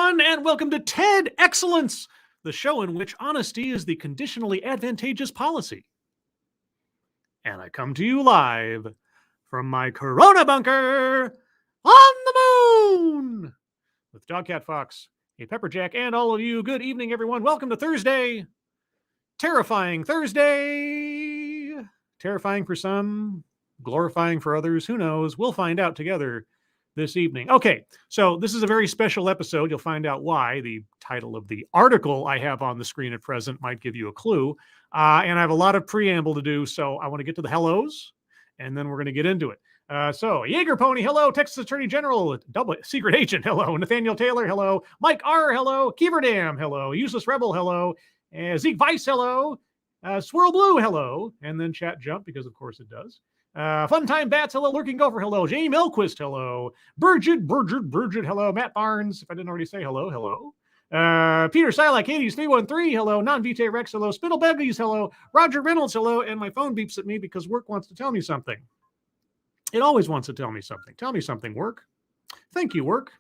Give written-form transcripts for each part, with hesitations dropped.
everyone, and welcome to TED Excellence, the show in which honesty is the conditionally advantageous policy. And I come to you live from my Corona bunker on the moon with Dogcat Fox, a Pepperjack, and all of you. Good evening, everyone. Welcome to Thursday. Terrifying Thursday. Terrifying for some, glorifying for others. Who knows? We'll find out together this evening. Okay, so this is a very special episode. You'll find out why. The title of the article I have on the screen at present might give you a clue. And I have a lot of preamble to do, so I want to get to the hellos, and then we're going to get into it. So, Jaeger Pony, hello. Texas Attorney General, double secret agent, hello. Nathaniel Taylor, hello. Mike R, hello. Keeverdam, hello. Useless Rebel, hello. Zeke Weiss, hello. Swirl Blue, hello. And then chat jump, because of course it does. Fun Time Bats, hello. Lurking Gopher, hello. Jamie Milquist, hello. Burgid, hello. Matt Barnes, if I didn't already say hello, hello. Peter Silak, Hades 313, hello. Non-Vitae Rex, hello. Spittle Bevies, hello. Roger Reynolds, hello. And my phone beeps at me because work wants to tell me something. It always wants to tell me something. Tell me something, work. Thank you, work.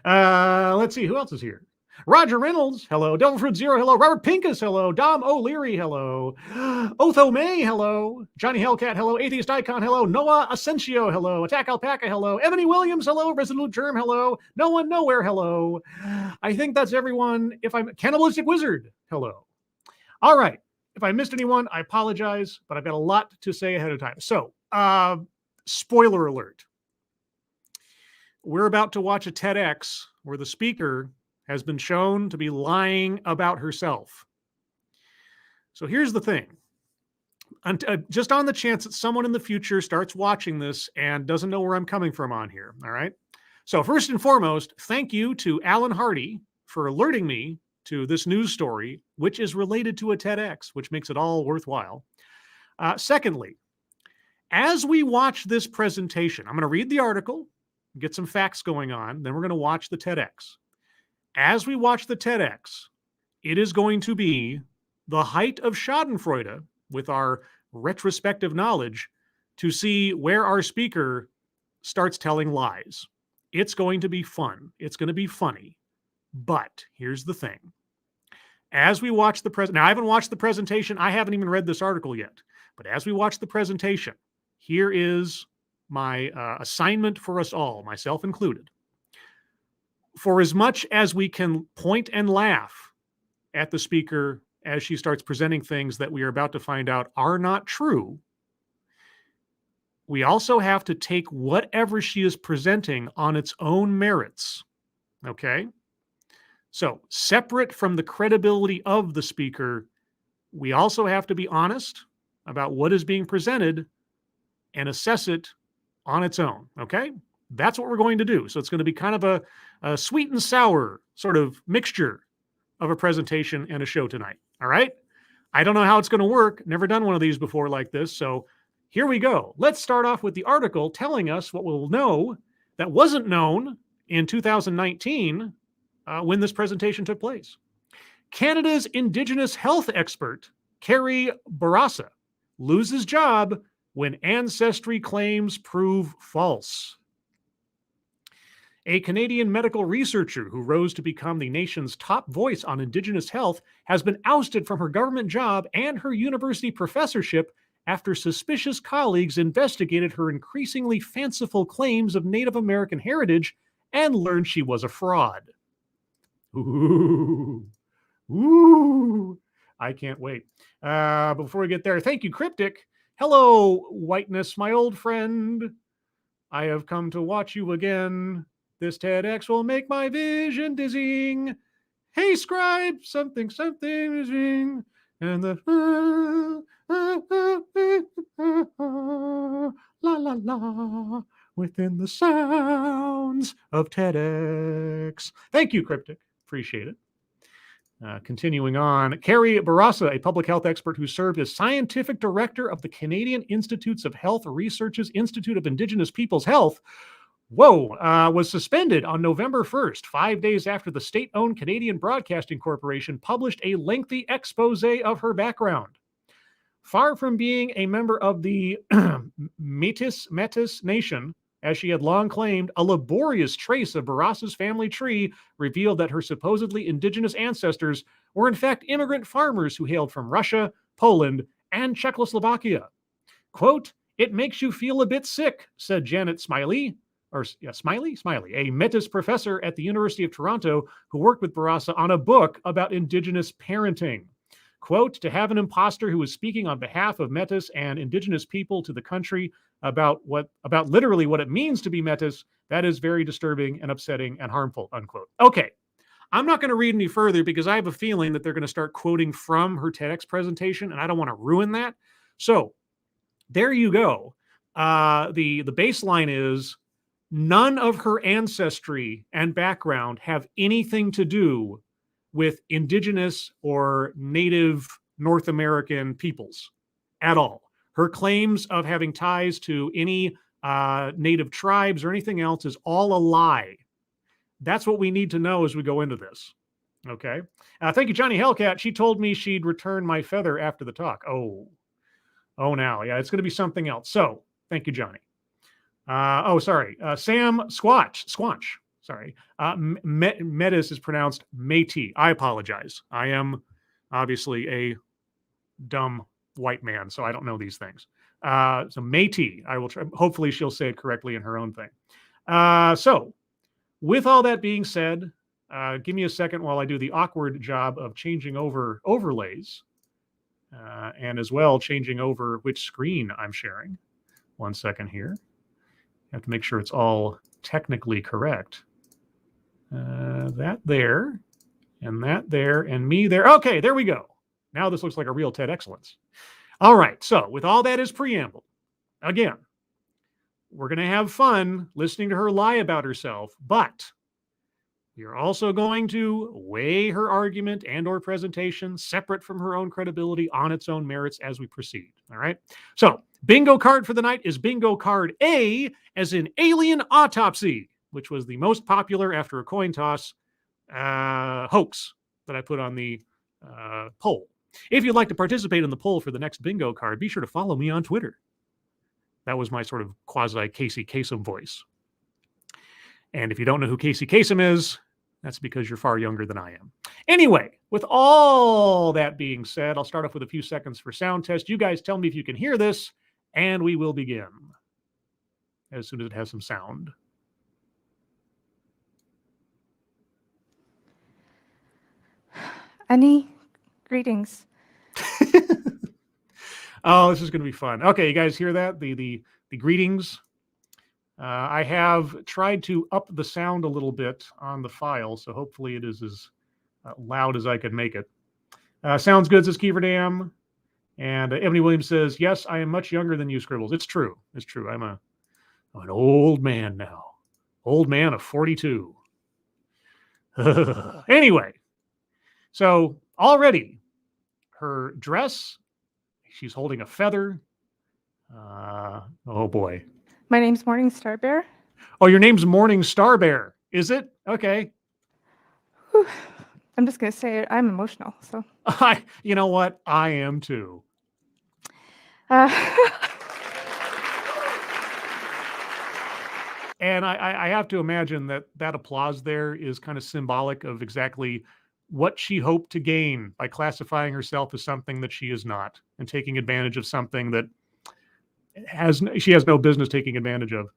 Let's see, who else is here? Roger Reynolds, hello. Devil Fruit Zero, hello. Robert Pincus, hello. Dom O'Leary, hello. Otho May, hello. Johnny Hellcat, hello. Atheist Icon, hello. Noah Asensio, hello. Attack Alpaca, hello. Ebony Williams, hello. Resolute Germ, hello. No One Nowhere, hello. I think that's everyone. If I'm Cannibalistic Wizard, hello. All right. If I missed anyone, I apologize, but I've got a lot to say ahead of time. So, spoiler alert. We're about to watch a TEDx where the speaker has been shown to be lying about herself. So here's the thing. Just on the chance that someone in the future starts watching this and doesn't know where I'm coming from on here, all right? So first and foremost, thank you to Alan Hardy for alerting me to this news story, which is related to a TEDx, which makes it all worthwhile. Secondly, as we watch this presentation, I'm going to read the article, get some facts going on, then we're going to watch the TEDx. As we watch the TEDx, it is going to be the height of schadenfreude with our retrospective knowledge to see where our speaker starts telling lies. It's going to be fun. It's going to be funny. But here's the thing. As we watch the now I haven't watched the presentation. I haven't even read this article yet. But as we watch the presentation, here is my assignment for us all, myself included. For as much as we can point and laugh at the speaker as she starts presenting things that we are about to find out are not true, we also have to take whatever she is presenting on its own merits. Okay? So, separate from the credibility of the speaker, we also have to be honest about what is being presented and assess it on its own. Okay? That's what we're going to do. So it's going to be kind of a sweet and sour sort of mixture of a presentation and a show tonight. All right? I don't know how it's going to work. Never done one of these before like this. So here we go. Let's start off with the article telling us what we'll know that wasn't known in 2019 when this presentation took place. Canada's Indigenous health expert, Carrie Bourassa, loses job when ancestry claims prove false. A Canadian medical researcher who rose to become the nation's top voice on Indigenous health has been ousted from her government job and her university professorship after suspicious colleagues investigated her increasingly fanciful claims of Native American heritage and learned she was a fraud. Ooh. I can't wait. Before we get there, thank you, Cryptic. Hello, Whiteness, my old friend. I have come to watch you again. This TEDx will make my vision dizzying. Hey, scribe, something is ring. And the la la la within the sounds of TEDx. Thank you, Cryptic. Appreciate it. Continuing on, Carrie Bourassa, a public health expert who served as scientific director of the Canadian Institutes of Health Research's Institute of Indigenous Peoples' Health, was suspended on November 1st, 5 days after the state-owned Canadian Broadcasting Corporation published a lengthy expose of her background. Far from being a member of the Métis Nation, as she had long claimed, a laborious trace of Bourassa's family tree revealed that her supposedly indigenous ancestors were in fact immigrant farmers who hailed from Russia, Poland, and Czechoslovakia. Quote, "It makes you feel a bit sick," said Janet Smiley, Smiley, a Metis professor at the University of Toronto who worked with Bourassa on a book about indigenous parenting. Quote, "To have an imposter who is speaking on behalf of Metis and indigenous people to the country about literally what it means to be Metis, that is very disturbing and upsetting and harmful," unquote. Okay, I'm not going to read any further because I have a feeling that they're going to start quoting from her TEDx presentation, and I don't want to ruin that. So there you go. The baseline is none of her ancestry and background have anything to do with indigenous or native North American peoples at all. Her claims of having ties to any native tribes or anything else is all a lie. That's what we need to know as we go into this. Okay. Thank you, Johnny Hellcat. She told me she'd return my feather after the talk. Oh, now. Yeah, it's going to be something else. So thank you, Johnny. Sorry. Sam Squanch. Sorry. Metis is pronounced Métis. I apologize. I am obviously a dumb white man, so I don't know these things. So Métis. I will try. Hopefully she'll say it correctly in her own thing. So with all that being said, give me a second while I do the awkward job of changing over overlays and as well changing over which screen I'm sharing. 1 second here. I have to make sure it's all technically correct. That there, and that there, and me there. Okay, there we go. Now this looks like a real TED Excellence. All right, so with all that as preamble, again, we're going to have fun listening to her lie about herself, but you're also going to weigh her argument and or presentation separate from her own credibility on its own merits as we proceed. All right. So bingo card for the night is bingo card A, as in Alien Autopsy, which was the most popular after a coin toss hoax that I put on the poll. If you'd like to participate in the poll for the next bingo card, be sure to follow me on Twitter. That was my sort of quasi Casey Kasem voice. And if you don't know who Casey Kasem is, that's because you're far younger than I am. Anyway, with all that being said, I'll start off with a few seconds for sound test. You guys tell me if you can hear this, and we will begin as soon as it has some sound. Any greetings. Oh, this is going to be fun. Okay, you guys hear that? The greetings. I have tried to up the sound a little bit on the file, so hopefully it is as loud as I can make it. Sounds good, says Keeverdam. And Ebony Williams says, yes, I am much younger than you, Scribbles. It's true. It's true. I'm an old man now. Old man of 42. Anyway, so already her dress, she's holding a feather. Oh, boy. My name's Morning Star Bear. Oh, your name's Morning Star Bear, is it? Okay. Whew. I'm just going to say I'm emotional. So, you know what? I am too. And I have to imagine that applause there is kind of symbolic of exactly what she hoped to gain by classifying herself as something that she is not and taking advantage of something that she has no business taking advantage of.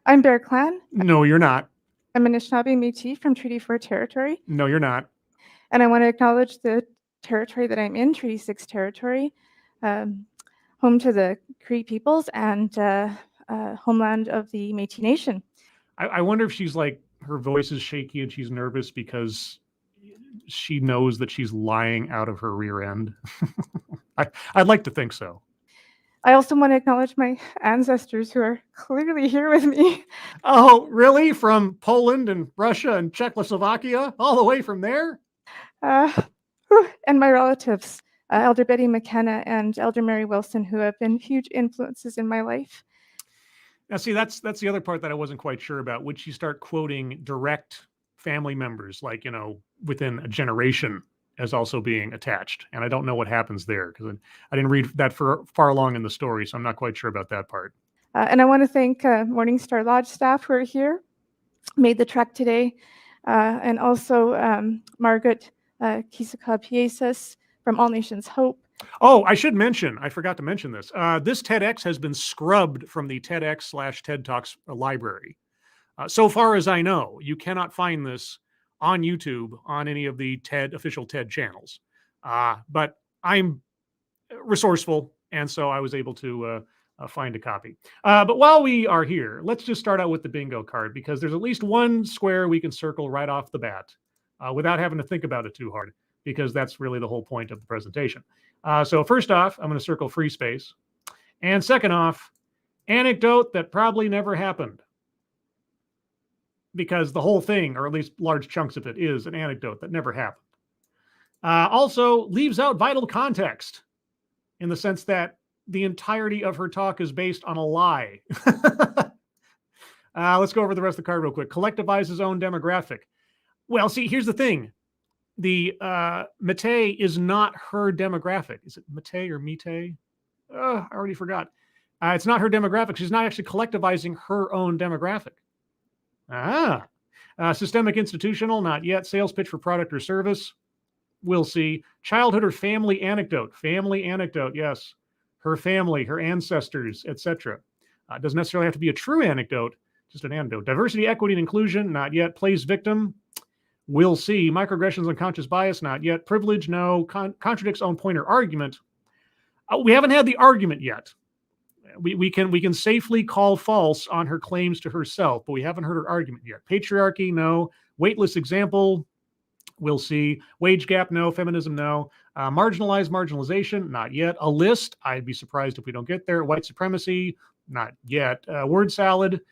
I'm Bear Clan. No, you're not. I'm an Anishinaabe Métis from Treaty 4 territory. No, you're not. And I want to acknowledge the territory that I'm in, Treaty 6 territory, home to the Cree peoples and homeland of the Métis Nation. I wonder if she's like, her voice is shaky and she's nervous because she knows that she's lying out of her rear end. I'd like to think so. I also want to acknowledge my ancestors who are clearly here with me. Oh, really? From Poland and Russia and Czechoslovakia? All the way from there? And my relatives, Elder Betty McKenna and Elder Mary Wilson, who have been huge influences in my life. Now, see, that's the other part that I wasn't quite sure about. Would she start quoting direct family members, like, within a generation as also being attached. And I don't know what happens there because I didn't read that for far along in the story, so I'm not quite sure about that part. And I want to thank Morningstar Lodge staff who are here, made the trek today, and also Margaret Kisaka-Piesas from All Nations Hope. Oh, I should mention, I forgot to mention this. This TEDx has been scrubbed from the TEDx/TED Talks library. So far as I know, you cannot find this on YouTube on any of the official TED channels. But I'm resourceful, and so I was able to find a copy. But while we are here, let's just start out with the bingo card, because there's at least one square we can circle right off the bat without having to think about it too hard, because that's really the whole point of the presentation. So first off, I'm going to circle free space. And second off, anecdote that probably never happened. Because the whole thing, or at least large chunks of it, is an anecdote that never happened. Also, leaves out vital context in the sense that the entirety of her talk is based on a lie. Let's go over the rest of the card real quick. Collectivize his own demographic. Well, see, here's the thing. The Mate is not her demographic. Is it Mate or Mite? I already forgot. It's not her demographic. She's not actually collectivizing her own demographic. Systemic institutional, not yet. Sales pitch for product or service. We'll see. Childhood or family anecdote. Family anecdote, yes. Her family, her ancestors, etc. Doesn't necessarily have to be a true anecdote, just an anecdote. Diversity, equity, and inclusion, not yet. Plays victim. We'll see. Microaggressions, unconscious bias, not yet. Privilege, no. Contradicts own point or argument. We haven't had the argument yet. We can safely call false on her claims to herself, but we haven't heard her argument yet. Patriarchy, no. Weightless example, we'll see. Wage gap, no. Feminism, no. Marginalization, not yet. A list, I'd be surprised if we don't get there. White supremacy, not yet. Word salad,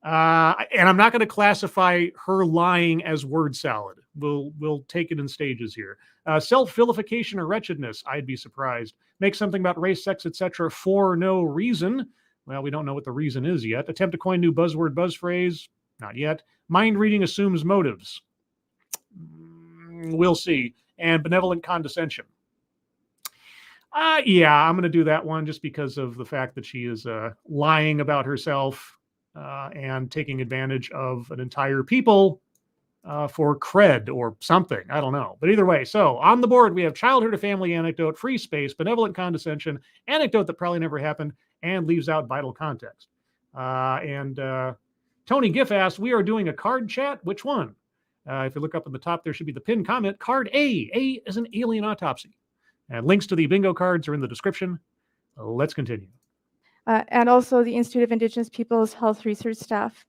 and I'm not going to classify her lying as word salad. We'll take it in stages here. Self-vilification or wretchedness, I'd be surprised. Make something about race, sex, etc. for no reason. Well, we don't know what the reason is yet. Attempt to coin new buzzword, buzz phrase, not yet. Mind reading assumes motives. We'll see. And benevolent condescension. Yeah, I'm going to do that one just because of the fact that she is lying about herself and taking advantage of an entire people for cred or something. I don't know. But either way, so on the board, we have childhood or family anecdote, free space, benevolent condescension, anecdote that probably never happened, and leaves out vital context. Tony Giff asked, we are doing a card chat. Which one? If you look up at the top, there should be the pinned comment. Card A. A is an alien autopsy. And links to the bingo cards are in the description. Let's continue. And also the Institute of Indigenous Peoples Health Research staff.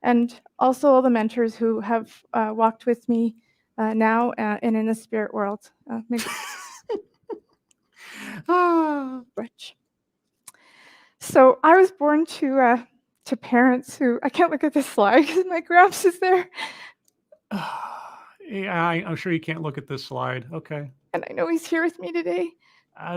And also all the mentors who have walked with me now and in the spirit world. Rich. So I was born to parents who, I can't look at this slide because my gramps is there. Yeah, I'm sure you can't look at this slide. Okay. And I know he's here with me today.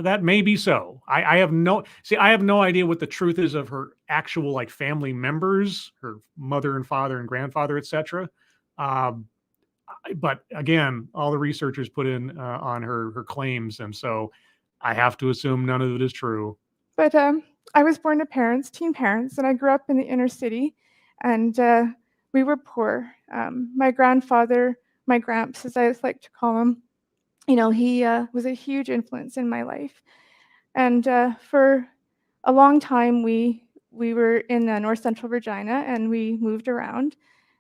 That may be so. I have no idea what the truth is of her actual family members, her mother and father and grandfather, etc. But again, all the researchers put in on her claims, and so I have to assume none of it is true. But I was born to teen parents, and I grew up in the inner city, and we were poor. My grandfather, my gramps, as I like to call him, he was a huge influence in my life. And for a long time, we were in north central Regina, and we moved around.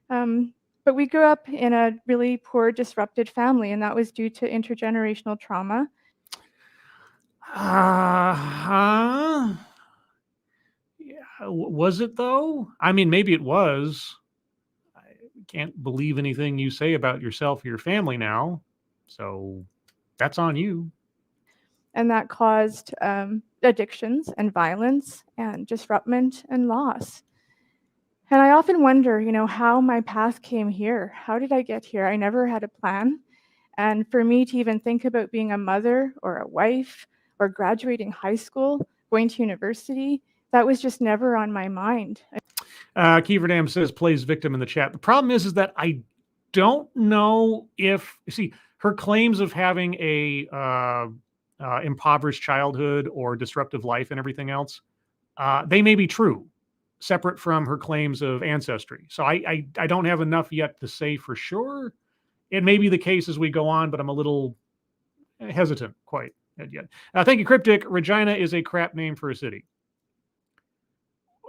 But we grew up in a really poor, disrupted family, and that was due to intergenerational trauma. Yeah, was it though? I mean, maybe it was. I can't believe anything you say about yourself or your family now. So that's on you. And that caused addictions and violence and disruption and loss. And I often wonder, how my path came here. How did I get here? I never had a plan. And for me to even think about being a mother or a wife or graduating high school, going to university, that was just never on my mind. Kieverdam says plays victim in the chat. The problem is that I don't know if, her claims of having a impoverished childhood or disruptive life and everything else, they may be true, separate from her claims of ancestry. So I don't have enough yet to say for sure. It may be the case as we go on, but I'm a little hesitant quite yet. Thank you, Cryptic. Regina is a crap name for a city.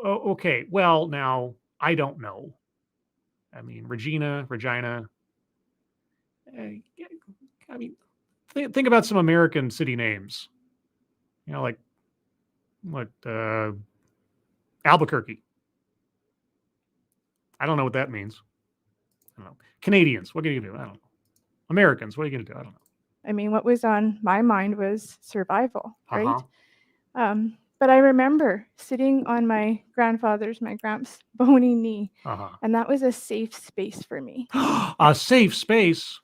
Okay, well, now, I don't know. I mean, Regina. I mean, think about some American city names. You know, like what Albuquerque. I don't know what that means. I don't know. Canadians, what are you gonna do? I don't know. Americans, what are you gonna do? I don't know. I mean, what was on my mind was survival, right? Uh-huh. But I remember sitting on my gramps' bony knee, Uh-huh. and that was a safe space for me. A safe space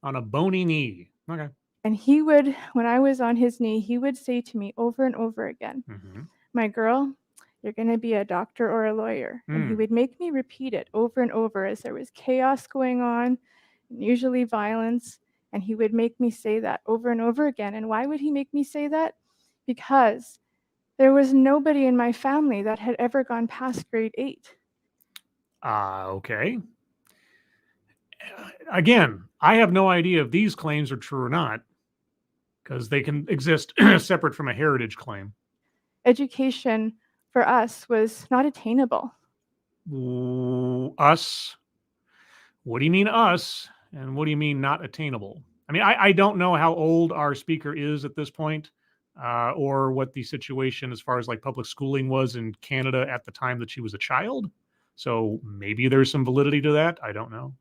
on a bony knee. Okay. And he would, when I was on his knee, he would say to me over and over again, my girl, you're going to be a doctor or a lawyer. And he would make me repeat it over and over as there was chaos going on, usually violence. And he would make me say that over and over again. And why would he make me say that? Because there was nobody in my family that had ever gone past grade 8. Okay. Again, I have no idea if these claims are true or not, because they can exist separate from a heritage claim. Education for us was not attainable. Us? What do you mean us? And what do you mean not attainable? I mean, I don't know how old our speaker is at this point, or what the situation as far as like public schooling was in Canada at the time that she was a child. So maybe there's some validity to that. I don't know.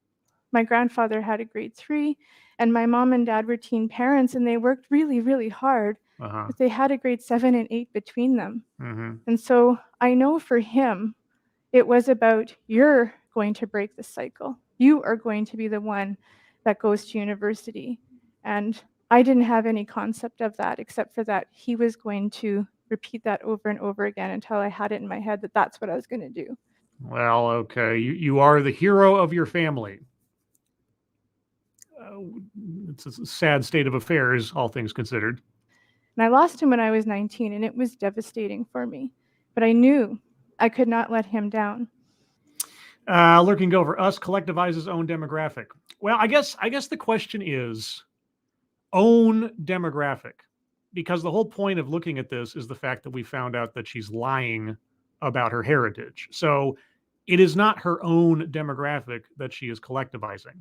My grandfather had a grade 3, and my mom and dad were teen parents, and they worked really, really hard. But they had a grade 7 and 8 between them. And so I know for him, it was about, you're going to break the cycle. You are going to be the one that goes to university. And I didn't have any concept of that, except for that he was going to repeat that over and over again until I had it in my head that that's what I was going to do. Well, okay. You are the hero of your family. It's a sad state of affairs, all things considered. And I lost him when I was 19, and it was devastating for me. But I knew I could not let him down. Lurking Gopher, us collectivizes own demographic. Well, I guess the question is own demographic, because the whole point of looking at this is the fact that we found out that she's lying about her heritage. So it is not her own demographic that she is collectivizing.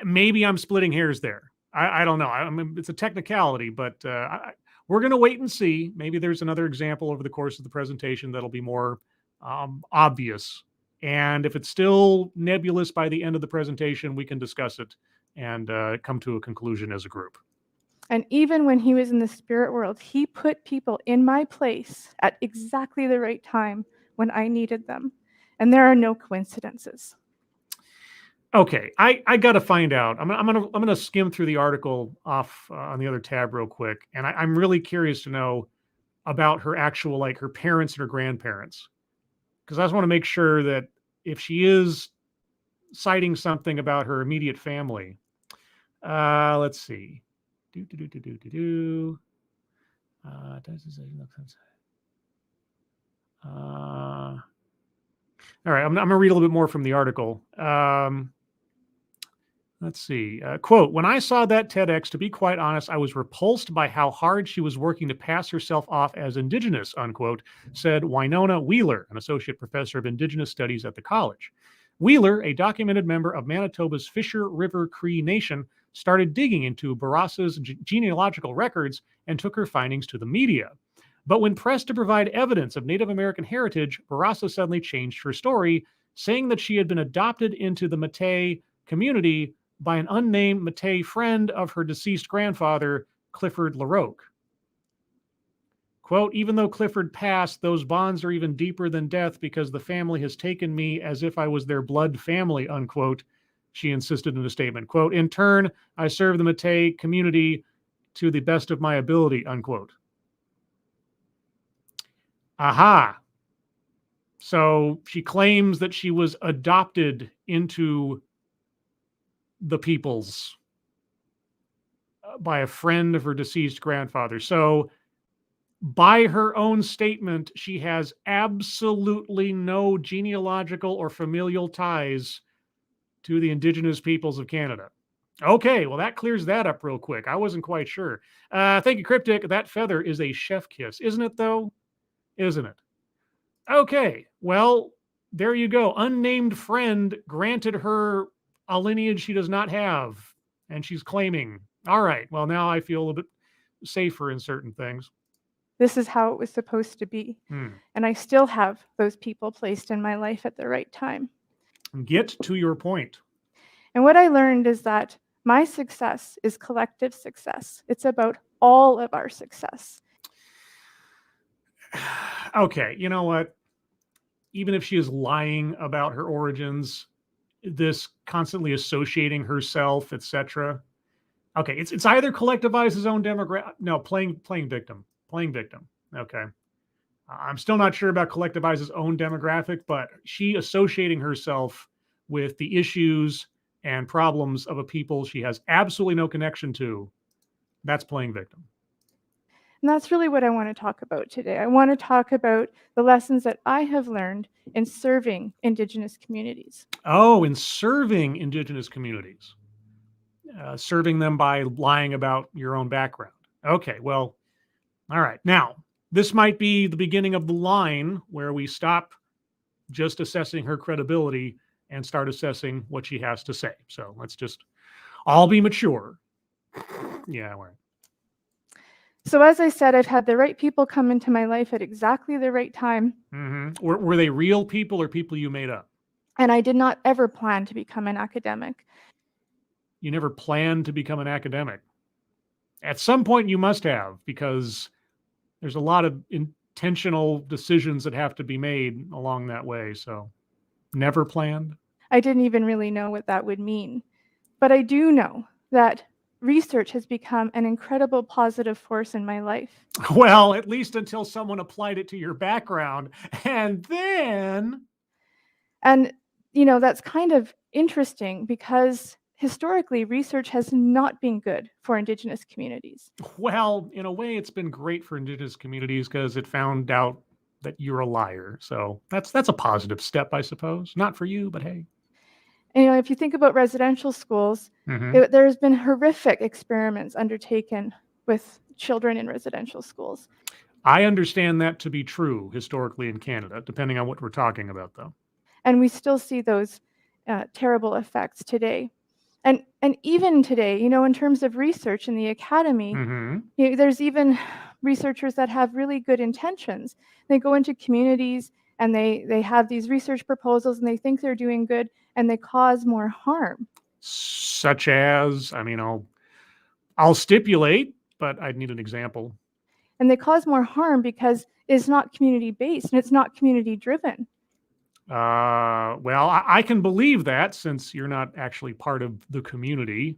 Maybe I'm splitting hairs there. I don't know. I mean, it's a technicality, but we're going to wait and see. Maybe there's another example over the course of the presentation that'll be more obvious. And if it's still nebulous by the end of the presentation, we can discuss it and come to a conclusion as a group. And even when he was in the spirit world, he put people in my place at exactly the right time when I needed them. And there are no coincidences. Okay, I got to find out. I'm gonna skim through the article off on the other tab real quick, and I'm really curious to know about her actual, like, her parents and her grandparents, because I just want to make sure that if she is citing something about her immediate family, let's see. All right, I'm gonna read a little bit more from the article. Let's see. Quote, when I saw that TEDx, to be quite honest, I was repulsed by how hard she was working to pass herself off as Indigenous, unquote, said Winona Wheeler, an associate professor of Indigenous studies at the college. Wheeler, a documented member of Manitoba's Fisher River Cree Nation, started digging into Bourassa's genealogical records and took her findings to the media. But when pressed to provide evidence of Native American heritage, Bourassa suddenly changed her story, saying that she had been adopted into the Métis community by an unnamed Métis friend of her deceased grandfather, Clifford Larocque. Quote, even though Clifford passed, those bonds are even deeper than death because the family has taken me as if I was their blood family, unquote, she insisted in a statement. Quote, in turn, I serve the Métis community to the best of my ability, unquote. Aha. So she claims that she was adopted into the peoples by a friend of her deceased grandfather. So by her own statement, she has absolutely no genealogical or familial ties to the indigenous peoples of Canada. Okay, well, that clears that up real quick. I wasn't quite sure. Thank you, Cryptic. That feather is a chef kiss, isn't it, though? Isn't it? Okay, well, there you go. Unnamed friend granted her a lineage she does not have, and she's claiming. All right, well, now I feel a bit safer in certain things. This is how it was supposed to be. And I still have those people placed in my life at the right time. Get to your point. And what I learned is that my success is collective success. It's about all of our success. Okay, you know what? Even if she is lying about her origins, this constantly associating herself, etc. Okay, it's either collectivize his own demographic. No, playing victim. Okay. I'm still not sure about collectivize his own demographic, but she associating herself with the issues and problems of a people she has absolutely no connection to. That's playing victim. And that's really what I want to talk about today. I want to talk about the lessons that I have learned in serving Indigenous communities. Oh, in serving Indigenous communities. Serving them by lying about your own background. Okay, well, all right. Now, this might be the beginning of the line where we stop just assessing her credibility and start assessing what she has to say. So let's just all be mature. Yeah, all right. So as I said, I've had the right people come into my life at exactly the right time. Mm-hmm. Were they real people or people you made up? And I did not ever plan to become an academic. You never planned to become an academic. At some point you must have, because there's a lot of intentional decisions that have to be made along that way. So never planned. I didn't even really know what that would mean. But I do know that research has become an incredible positive force in my life. Well, at least until someone applied it to your background. And then... And, that's kind of interesting because historically, research has not been good for Indigenous communities. Well, in a way, it's been great for Indigenous communities because it found out that you're a liar. So that's a positive step, I suppose. Not for you, but hey. And, if you think about residential schools, there's been horrific experiments undertaken with children in residential schools. I understand that to be true historically in Canada, depending on what we're talking about, though. And we still see those terrible effects today. And even today, in terms of research in the academy, there's even researchers that have really good intentions. They go into communities and they have these research proposals and they think they're doing good and they cause more harm. Such as, I'll stipulate, but I'd need an example. And they cause more harm because it's not community-based and it's not community-driven. Well, I can believe that since you're not actually part of the community.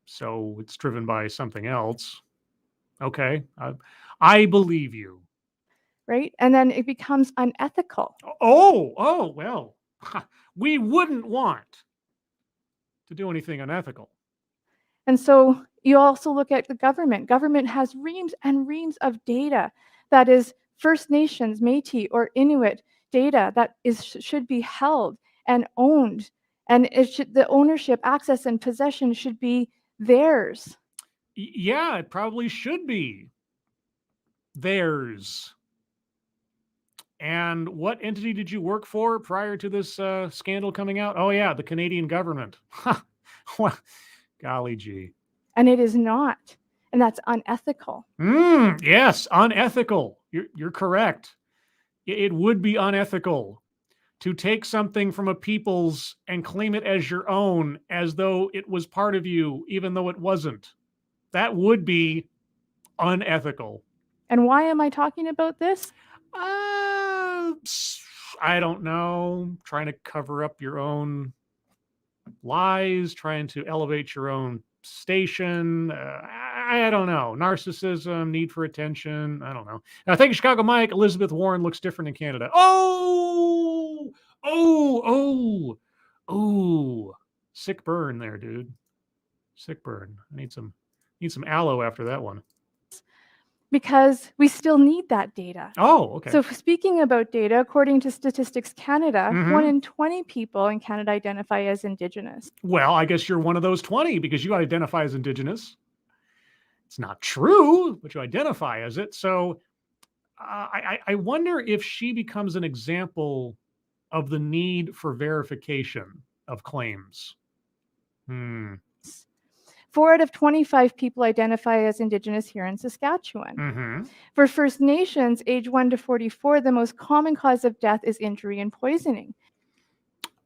So it's driven by something else. Okay. I believe you. Right? And then it becomes unethical. Oh, well, we wouldn't want to do anything unethical. And so you also look at the government. Government has reams and reams of data that is First Nations, Métis, or Inuit data that should be held and owned. And the ownership, access, and possession should be theirs. Yeah, it probably should be theirs. And what entity did you work for prior to this scandal coming out? Oh, yeah, the Canadian government. Well, golly gee. And it is not. And that's unethical. Yes, unethical. You're correct. It would be unethical to take something from a people's and claim it as your own as though it was part of you, even though it wasn't. That would be unethical. And why am I talking about this? I don't know. Trying to cover up your own lies, trying to elevate your own station. I don't know. Narcissism, need for attention. I don't know. Thank you, Chicago Mike. Elizabeth Warren looks different in Canada. Oh. Sick burn there, dude. Sick burn. I need some aloe after that one. Because we still need that data. Oh, okay. So speaking about data, according to Statistics Canada, Mhm. 1 in 20 people in Canada identify as Indigenous. Well, I guess you're one of those 20 because you identify as Indigenous. It's not true, but you identify as it. So I wonder if she becomes an example of the need for verification of claims. 4 out of 25 people identify as Indigenous here in Saskatchewan. Mm-hmm. For First Nations, age 1 to 44, the most common cause of death is injury and poisoning.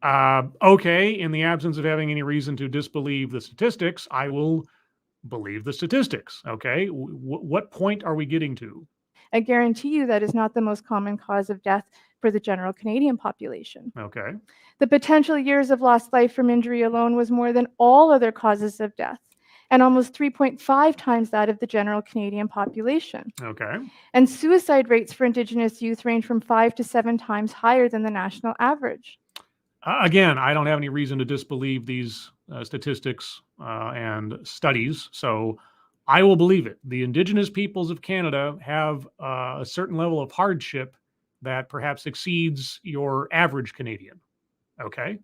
Okay, in the absence of having any reason to disbelieve the statistics, I will believe the statistics. Okay, what point are we getting to? I guarantee you that is not the most common cause of death for the general Canadian population. Okay. The potential years of lost life from injury alone was more than all other causes of death, and almost 3.5 times that of the general Canadian population. Okay. And suicide rates for Indigenous youth range from 5 to 7 times higher than the national average. Again, I don't have any reason to disbelieve these statistics and studies, so I will believe it. The Indigenous peoples of Canada have a certain level of hardship that perhaps exceeds your average Canadian. Okay.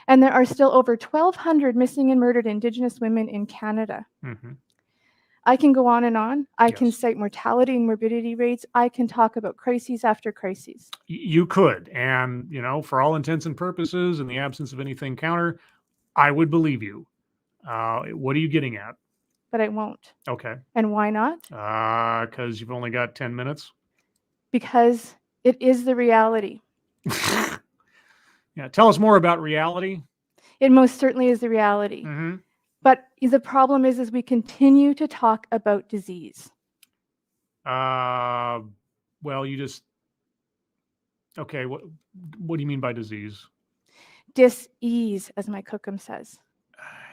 And there are still over 1,200 missing and murdered Indigenous women in Canada. Mm-hmm. I can go on and on. I can Yes. cite mortality and morbidity rates. I can talk about crises after crises. You could, and for all intents and purposes, in the absence of anything counter, I would believe you. What are you getting at? But I won't. Okay. And why not? Because you've only got 10 minutes. Because it is the reality. Yeah, tell us more about reality. It most certainly is the reality. Mm-hmm. But the problem is we continue to talk about disease. Well, you just okay. What do you mean by disease? Dis-ease, as my cookum says.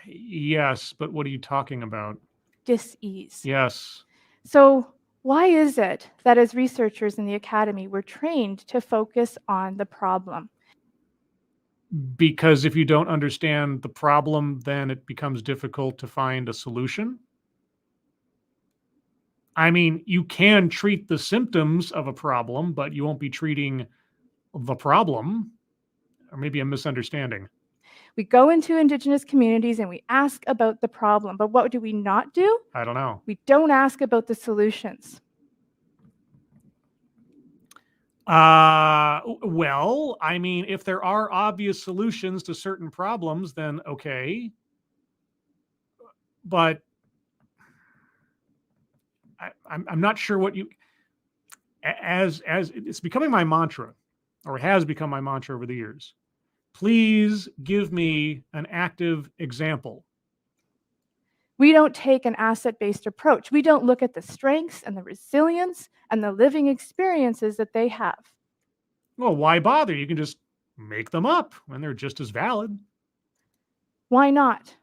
Yes, but what are you talking about? Dis-ease. Yes. So why is it that as researchers in the academy, we're trained to focus on the problem? Because if you don't understand the problem, then it becomes difficult to find a solution. I mean, you can treat the symptoms of a problem, but you won't be treating the problem. Or maybe I'm misunderstanding. We go into Indigenous communities and we ask about the problem, but what do we not do? I don't know. We don't ask about the solutions. Well, I mean, if there are obvious solutions to certain problems, then okay. But I'm not sure what you, as it's becoming my mantra, or has become my mantra over the years. Please give me an active example. We don't take an asset-based approach. We don't look at the strengths and the resilience and the living experiences that they have. Well, why bother? You can just make them up when they're just as valid. Why not?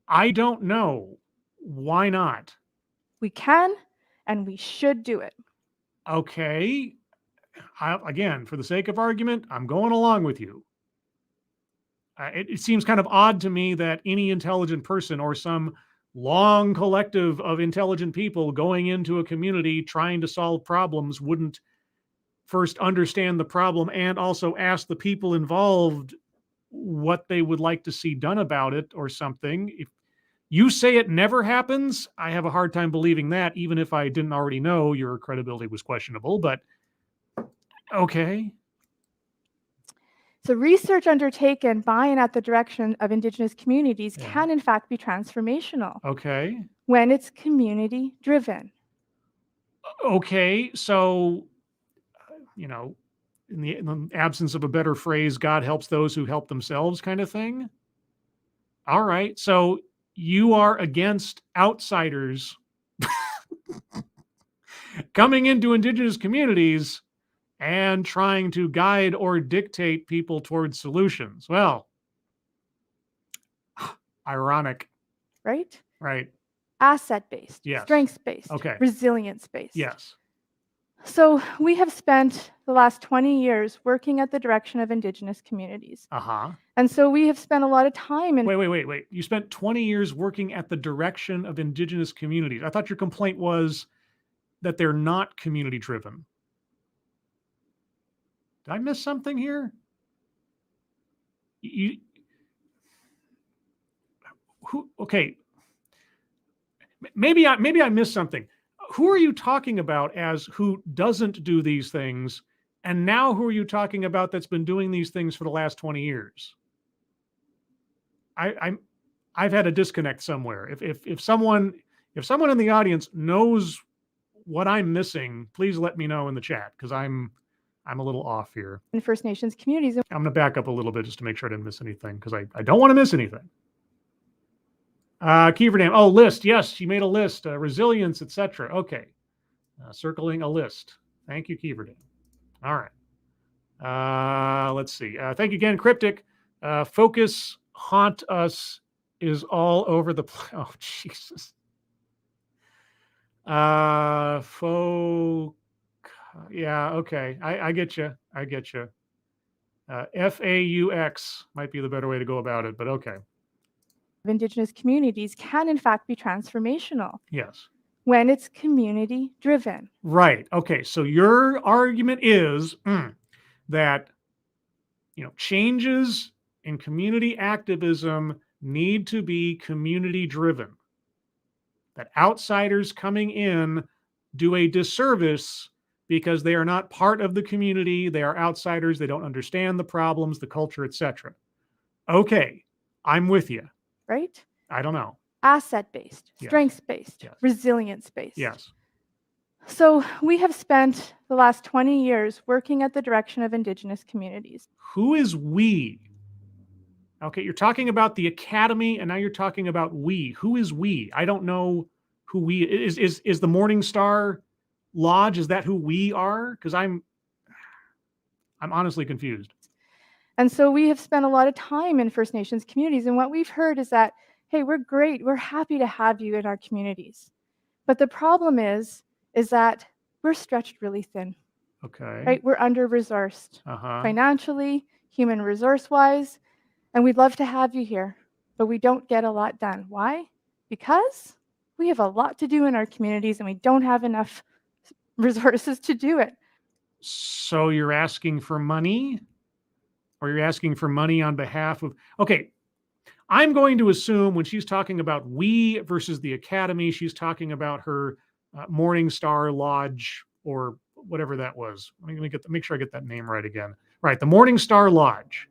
I don't know. Why not? We can and we should do it. Okay. Again, for the sake of argument, I'm going along with you. It seems kind of odd to me that any intelligent person or some long collective of intelligent people going into a community trying to solve problems wouldn't first understand the problem and also ask the people involved what they would like to see done about it or something. If you say it never happens, I have a hard time believing that, even if I didn't already know your credibility was questionable, but okay. So research undertaken by and at the direction of Indigenous communities Yeah. can in fact be transformational. Okay. When it's community driven. Okay. So, in the absence of a better phrase, God helps those who help themselves kind of thing. All right. So you are against outsiders coming into Indigenous communities and trying to guide or dictate people towards solutions. Well, ironic. Right? Right. Asset-based, Yes. strengths-based, Okay. resilience-based. Yes. So we have spent the last 20 years working at the direction of Indigenous communities. And so we have spent a lot of time in Wait. You spent 20 years working at the direction of Indigenous communities. I thought your complaint was that they're not community driven. Did I miss something here? Okay. Maybe I missed something. Who are you talking about as who doesn't do these things? And now who are you talking about that's been doing these things for the last 20 years? I've had a disconnect somewhere. If someone in the audience knows what I'm missing, please let me know in the chat, because I'm a little off here. in First Nations communities. I'm going to back up a little bit just to make sure I didn't miss anything, because I don't want to miss anything. Keeverdam. Oh, list. Yes, you made a list. Resilience, etc. Okay. Circling a list. Thank you, Keeverdam. All right. Let's see. Thank you again, Cryptic. Focus, haunt us is all over the place. Oh, Jesus. Yeah, okay. I get you. FAUX might be the better way to go about it, but okay. Indigenous communities can in fact be transformational. Yes. When it's community driven. Right. Okay. So your argument is that changes in community activism need to be community driven. That outsiders coming in do a disservice because they are not part of the community. They are outsiders. They don't understand the problems, the culture, etc. Okay. I'm with you. Right? I don't know. Asset-based, Yes. strengths-based, Yes. resilience-based. Yes. So we have spent the last 20 years working at the direction of Indigenous communities. Who is we? Okay, you're talking about the academy, and now you're talking about we. Who is we? I don't know who we is the Morning Star Lodge. Is that who we are? Because I'm honestly confused. And so we have spent a lot of time in First Nations communities, and what we've heard is that, hey, we're great, we're happy to have you in our communities. But the problem is that we're stretched really thin. Okay. Right? We're under-resourced financially, human resource-wise, and we'd love to have you here, but we don't get a lot done. Why? Because we have a lot to do in our communities and we don't have enough resources to do it. So you're asking for money? Or you're asking for money on behalf of... Okay, I'm going to assume when she's talking about we versus the academy, she's talking about her Morning Star Lodge or whatever that was. Let me make sure I get that name right again. Right, the Morning Star Lodge.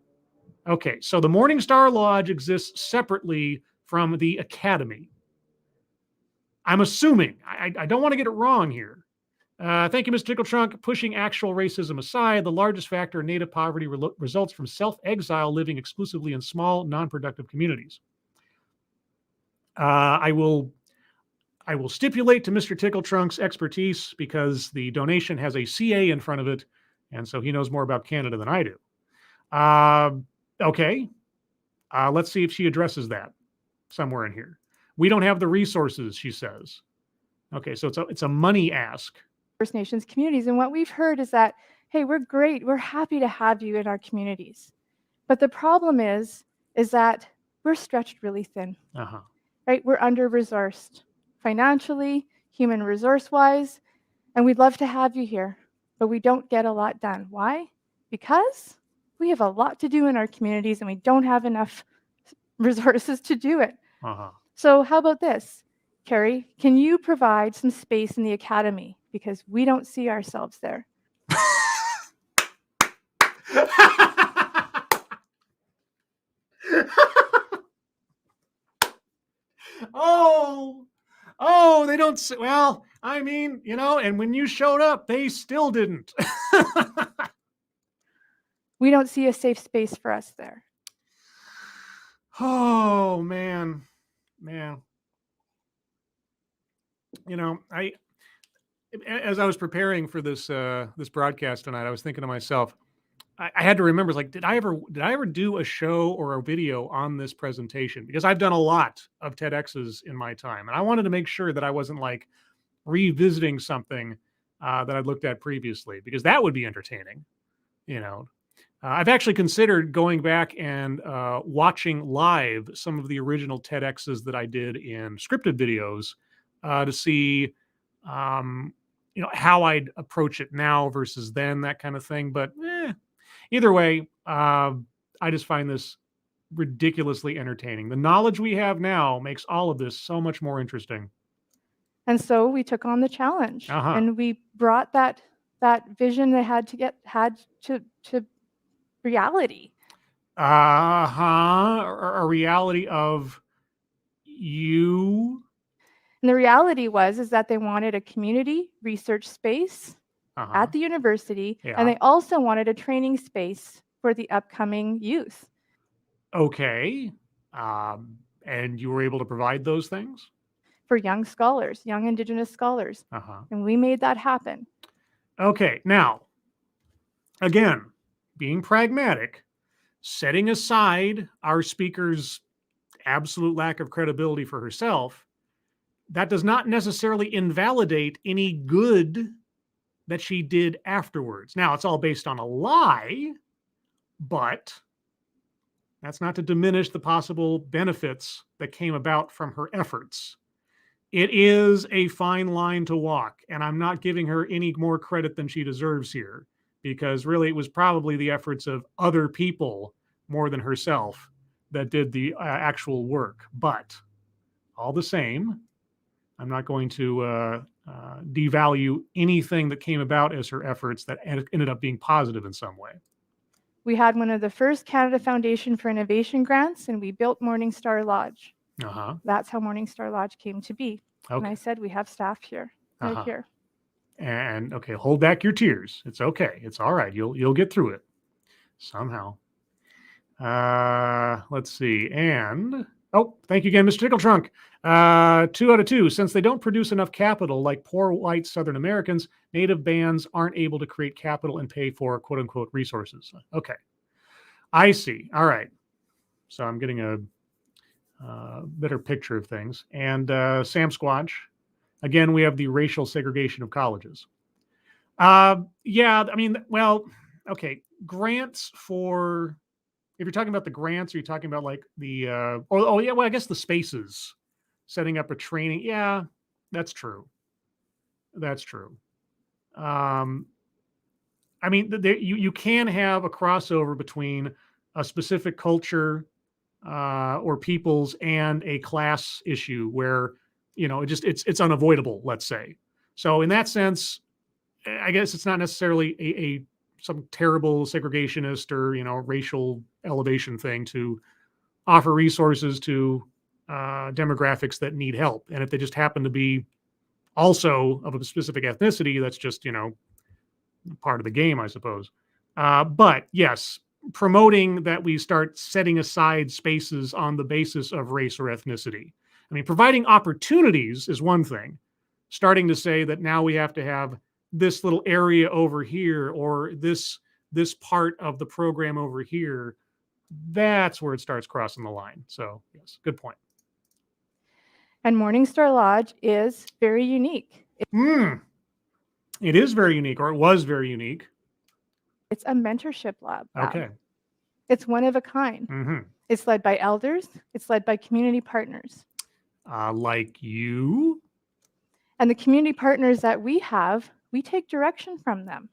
Okay, so the Morning Star Lodge exists separately from the academy. I'm assuming. I don't want to get it wrong here. Thank you, Mr. Tickle Trunk. Pushing actual racism aside, the largest factor in Native poverty results from self-exile, living exclusively in small, non-productive communities. I will stipulate to Mr. Tickle Trunk's expertise because the donation has a CA in front of it, and so he knows more about Canada than I do. Okay. Let's see if she addresses that somewhere in here. We don't have the resources, she says. Okay, so it's a money ask. First Nations communities, and what we've heard is that, hey, we're great, we're happy to have you in our communities. But the problem is that we're stretched really thin. Right? We're under-resourced financially, human resource-wise, and we'd love to have you here, but we don't get a lot done. Why? Because we have a lot to do in our communities and we don't have enough resources to do it. So how about this? Carrie, can you provide some space in the academy? Because we don't see ourselves there. Oh, they don't see, well, I mean, and when you showed up, they still didn't. We don't see a safe space for us there. Oh, man. As I was preparing for this broadcast tonight, I was thinking to myself, I had to remember, like, did I ever do a show or a video on this presentation? Because I've done a lot of TEDx's in my time, and I wanted to make sure that I wasn't like revisiting something that I'd looked at previously, because that would be entertaining. I've actually considered going back and watching live some of the original TEDx's that I did in scripted videos to see, how I'd approach it now versus then, that kind of thing. But either way, I just find this ridiculously entertaining. The knowledge we have now makes all of this so much more interesting. And so we took on the challenge, Uh-huh. and we brought that vision they had to reality. A reality of you. And the reality is that they wanted a community research space at the university, and they also wanted a training space for the upcoming youth. Okay. And you were able to provide those things? For young scholars, young Indigenous scholars. And we made that happen. Okay. Now, again, being pragmatic, setting aside our speaker's absolute lack of credibility for herself, that does not necessarily invalidate any good that she did afterwards. Now, it's all based on a lie, but that's not to diminish the possible benefits that came about from her efforts. It is a fine line to walk, and I'm not giving her any more credit than she deserves here, because really it was probably the efforts of other people more than herself that did the actual work. But all the same, I'm not going to devalue anything that came about as her efforts that ended up being positive in some way. We had one of the first Canada Foundation for Innovation grants, and we built Morningstar Lodge. That's how Morningstar Lodge came to be. Okay. And I said, we have staff here, right here. And okay, hold back your tears. It's okay. It's all right. You'll get through it somehow. Let's see. And thank you again, Mr. Tickle Trunk. 2 out of 2. Since they don't produce enough capital like poor white Southern Americans, native bands aren't able to create capital and pay for quote unquote resources. Okay. I see. All right. So I'm getting a better picture of things. And Sam Squatch, again, we have the racial segregation of colleges. Yeah, I mean, well, okay. Grants for, if you're talking about the grants, or you're talking about like the, I guess the spaces, setting up a training. Yeah, that's true. That's true. I mean, you can have a crossover between a specific culture or peoples and a class issue where, it's unavoidable, let's say. So in that sense, I guess it's not necessarily some terrible segregationist or, racial elevation thing to offer resources to demographics that need help. And if they just happen to be also of a specific ethnicity, that's just, part of the game, I suppose. But yes, promoting that we start setting aside spaces on the basis of race or ethnicity. I mean, providing opportunities is one thing. Starting to say that now we have to have this little area over here, or this part of the program over here, that's where it starts crossing the line. So yes, good point. And Morningstar Lodge is very unique. It is very unique, or it was very unique. It's a mentorship lab. Okay. It's one of a kind. It's led by elders. It's led by community partners. Like you? And the community partners that we have, we take direction from them.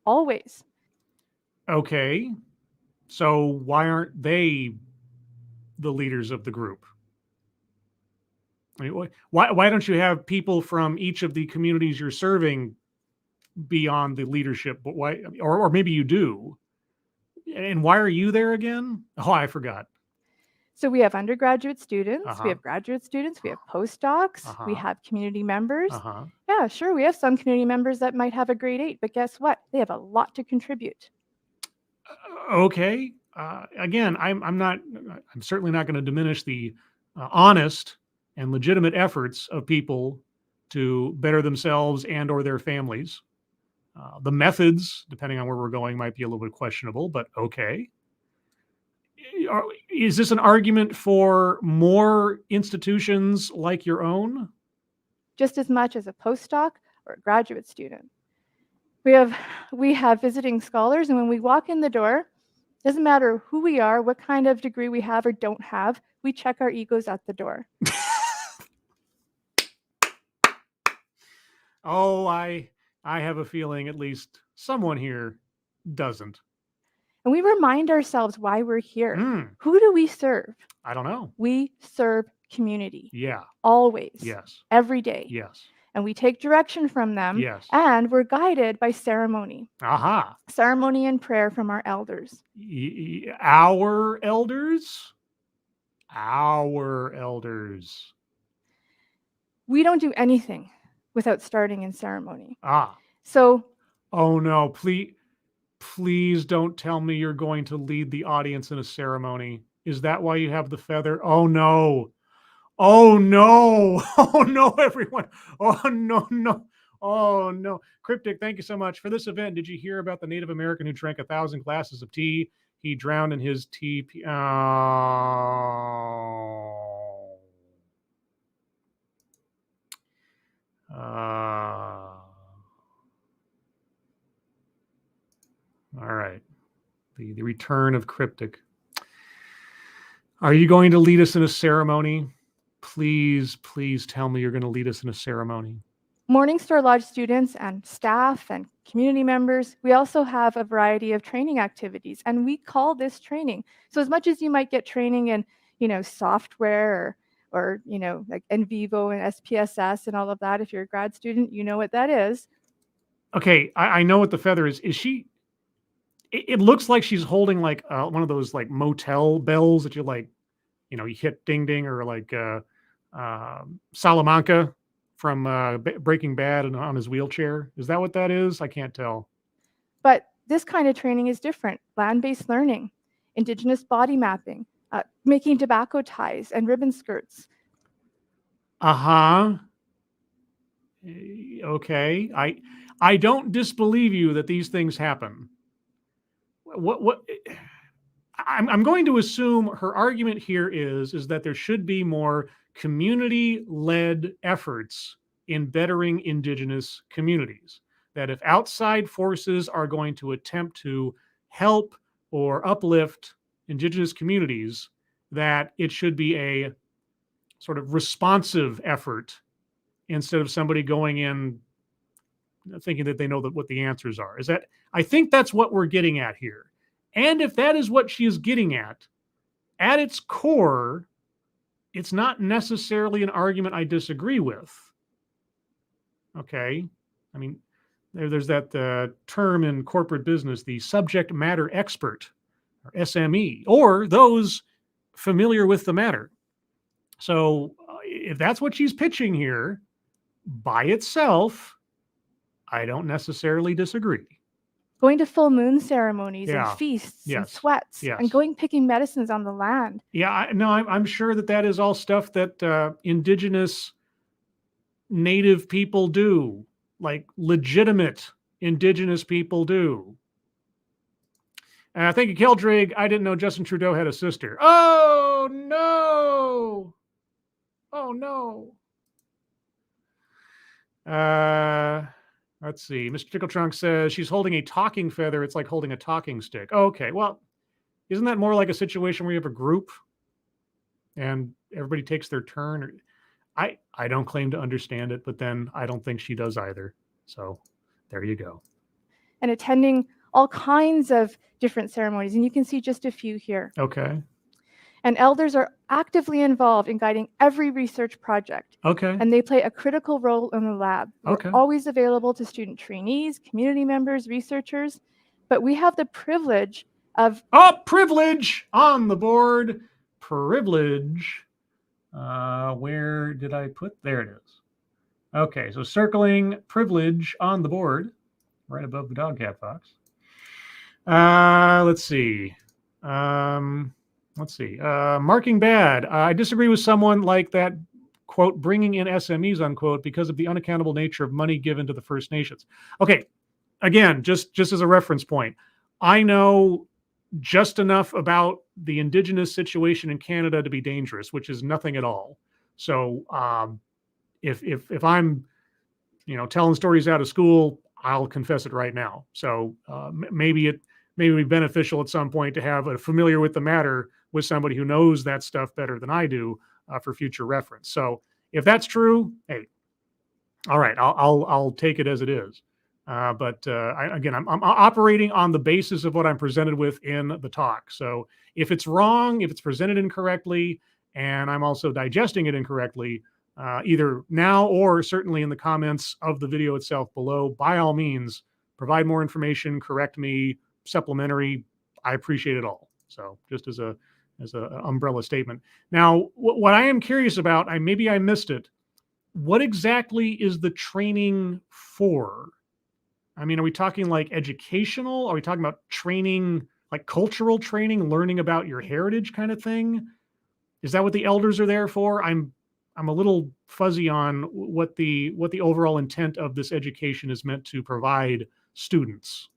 Always. Okay. So why aren't they the leaders of the group? I mean, why don't you have people from each of the communities you're serving be on the leadership? But why? Or maybe you do. And why are you there again? Oh, I forgot. So we have undergraduate students, we have graduate students, we have postdocs, we have community members. Yeah, sure, we have some community members that might have a grade 8, but guess what? They have a lot to contribute. Okay. Again, I'm certainly not going to diminish the honest and legitimate efforts of people to better themselves and or their families. The methods, depending on where we're going, might be a little bit questionable, but okay. Is this an argument for more institutions like your own? Just as much as a postdoc, or a graduate student. We have visiting scholars, and when we walk in the door, doesn't matter who we are, what kind of degree we have or don't have, we check our egos at the door. Oh, I have a feeling at least someone here doesn't. And we remind ourselves why we're here. Mm, Who do we serve? I don't know. We serve community. Yeah. Always. Yes. Every day. Yes. And we take direction from them. Yes. And we're guided by ceremony. Aha. Ceremony and prayer from our elders. Our elders? Our elders. We don't do anything without starting in ceremony. Ah. So. Oh no, please don't tell me you're going to lead the audience in a ceremony. Is that why you have the feather? Oh no. Oh no. Oh no, everyone. Oh no, no. Oh no. Cryptic, thank you so much. For this event, did you hear about the Native American who drank 1,000 glasses of tea? He drowned in his tea. All right. The return of Cryptic. Are you going to lead us in a ceremony? Please, please tell me you're going to lead us in a ceremony. Morningstar Lodge students and staff and community members, we also have a variety of training activities, and we call this training. So as much as you might get training in, software or like NVivo and SPSS and all of that, if you're a grad student, you know what that is. Okay, I know what the feather is. Is she? It looks like she's holding like one of those like motel bells that you like, you hit ding ding, or like Salamanca from Breaking Bad and on his wheelchair. Is that what that is? I can't tell. But this kind of training is different. Land-based learning, indigenous body mapping, making tobacco ties and ribbon skirts. Uh-huh. Okay. I don't disbelieve you that these things happen. What I'm going to assume her argument here is that there should be more community-led efforts in bettering indigenous communities. That if outside forces are going to attempt to help or uplift indigenous communities, that it should be a sort of responsive effort instead of somebody going in thinking that they know what the answers are. I think that's what we're getting at here. And if that is what she is getting at its core, it's not necessarily an argument I disagree with. Okay. I mean, there's that term in corporate business, the subject matter expert, or SME, or those familiar with the matter. So if that's what she's pitching here by itself, I don't necessarily disagree. Going to full moon ceremonies and feasts and sweats and going picking medicines on the land. Yeah, I'm sure that is all stuff that indigenous native people do, like legitimate indigenous people do. Thank you, Keldrig. I didn't know Justin Trudeau had a sister. Oh, no. Oh, no. Let's see. Mr. Tickletrunk says she's holding a talking feather. It's like holding a talking stick. Okay, well, isn't that more like a situation where you have a group and everybody takes their turn? I don't claim to understand it, but then I don't think she does either. So there you go. And attending all kinds of different ceremonies, and you can see just a few here. Okay. And elders are actively involved in guiding every research project. Okay. And they play a critical role in the lab. Okay. We're always available to student trainees, community members, researchers, but we have the privilege of... Oh, privilege on the board. Privilege. Where did I put? There it is. Okay, so circling privilege on the board, right above the dog cat fox. Let's see. Marking bad. I disagree with someone like that, quote, bringing in SMEs, unquote, because of the unaccountable nature of money given to the First Nations. Okay, again, just as a reference point, I know just enough about the Indigenous situation in Canada to be dangerous, which is nothing at all. So if I'm telling stories out of school, I'll confess it right now. So maybe it may be beneficial at some point to have a familiar with the matter with somebody who knows that stuff better than I do for future reference. So if that's true, hey, all right, I'll take it as it is. But I'm operating on the basis of what I'm presented with in the talk. So if it's wrong, if it's presented incorrectly, and I'm also digesting it incorrectly, either now or certainly in the comments of the video itself below, by all means, provide more information, correct me, supplementary. I appreciate it all. So just as a umbrella statement. Now, what I am curious about, maybe I missed it. What exactly is the training for? I mean, are we talking like educational? Are we talking about training, like cultural training, learning about your heritage kind of thing? Is that what the elders are there for? I'm a little fuzzy on what the overall intent of this education is meant to provide students.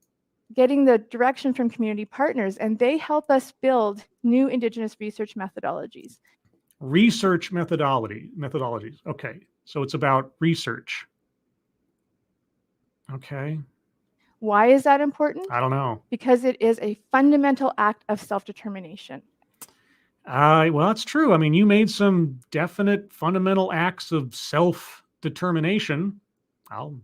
Getting the direction from community partners, and they help us build new Indigenous research methodologies. Research methodologies. Okay, so it's about research. Okay. Why is that important? I don't know. Because it is a fundamental act of self-determination. Well, that's true. I mean, you made some definite fundamental acts of self-determination. I'll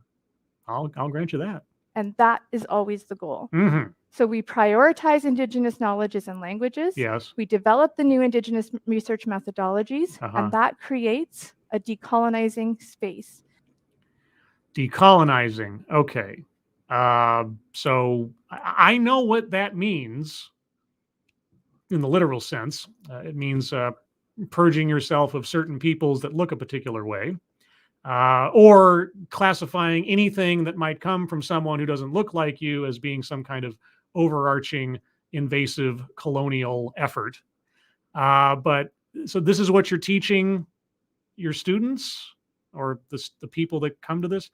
grant you that. And that is always the goal. Mm-hmm. So we prioritize Indigenous knowledges and languages. Yes. We develop the new Indigenous research methodologies, and that creates a decolonizing space. Decolonizing. Okay. So I know what that means in the literal sense. It means purging yourself of certain peoples that look a particular way, or classifying anything that might come from someone who doesn't look like you as being some kind of overarching invasive colonial effort. But so this is what you're teaching your students or the people that come to this.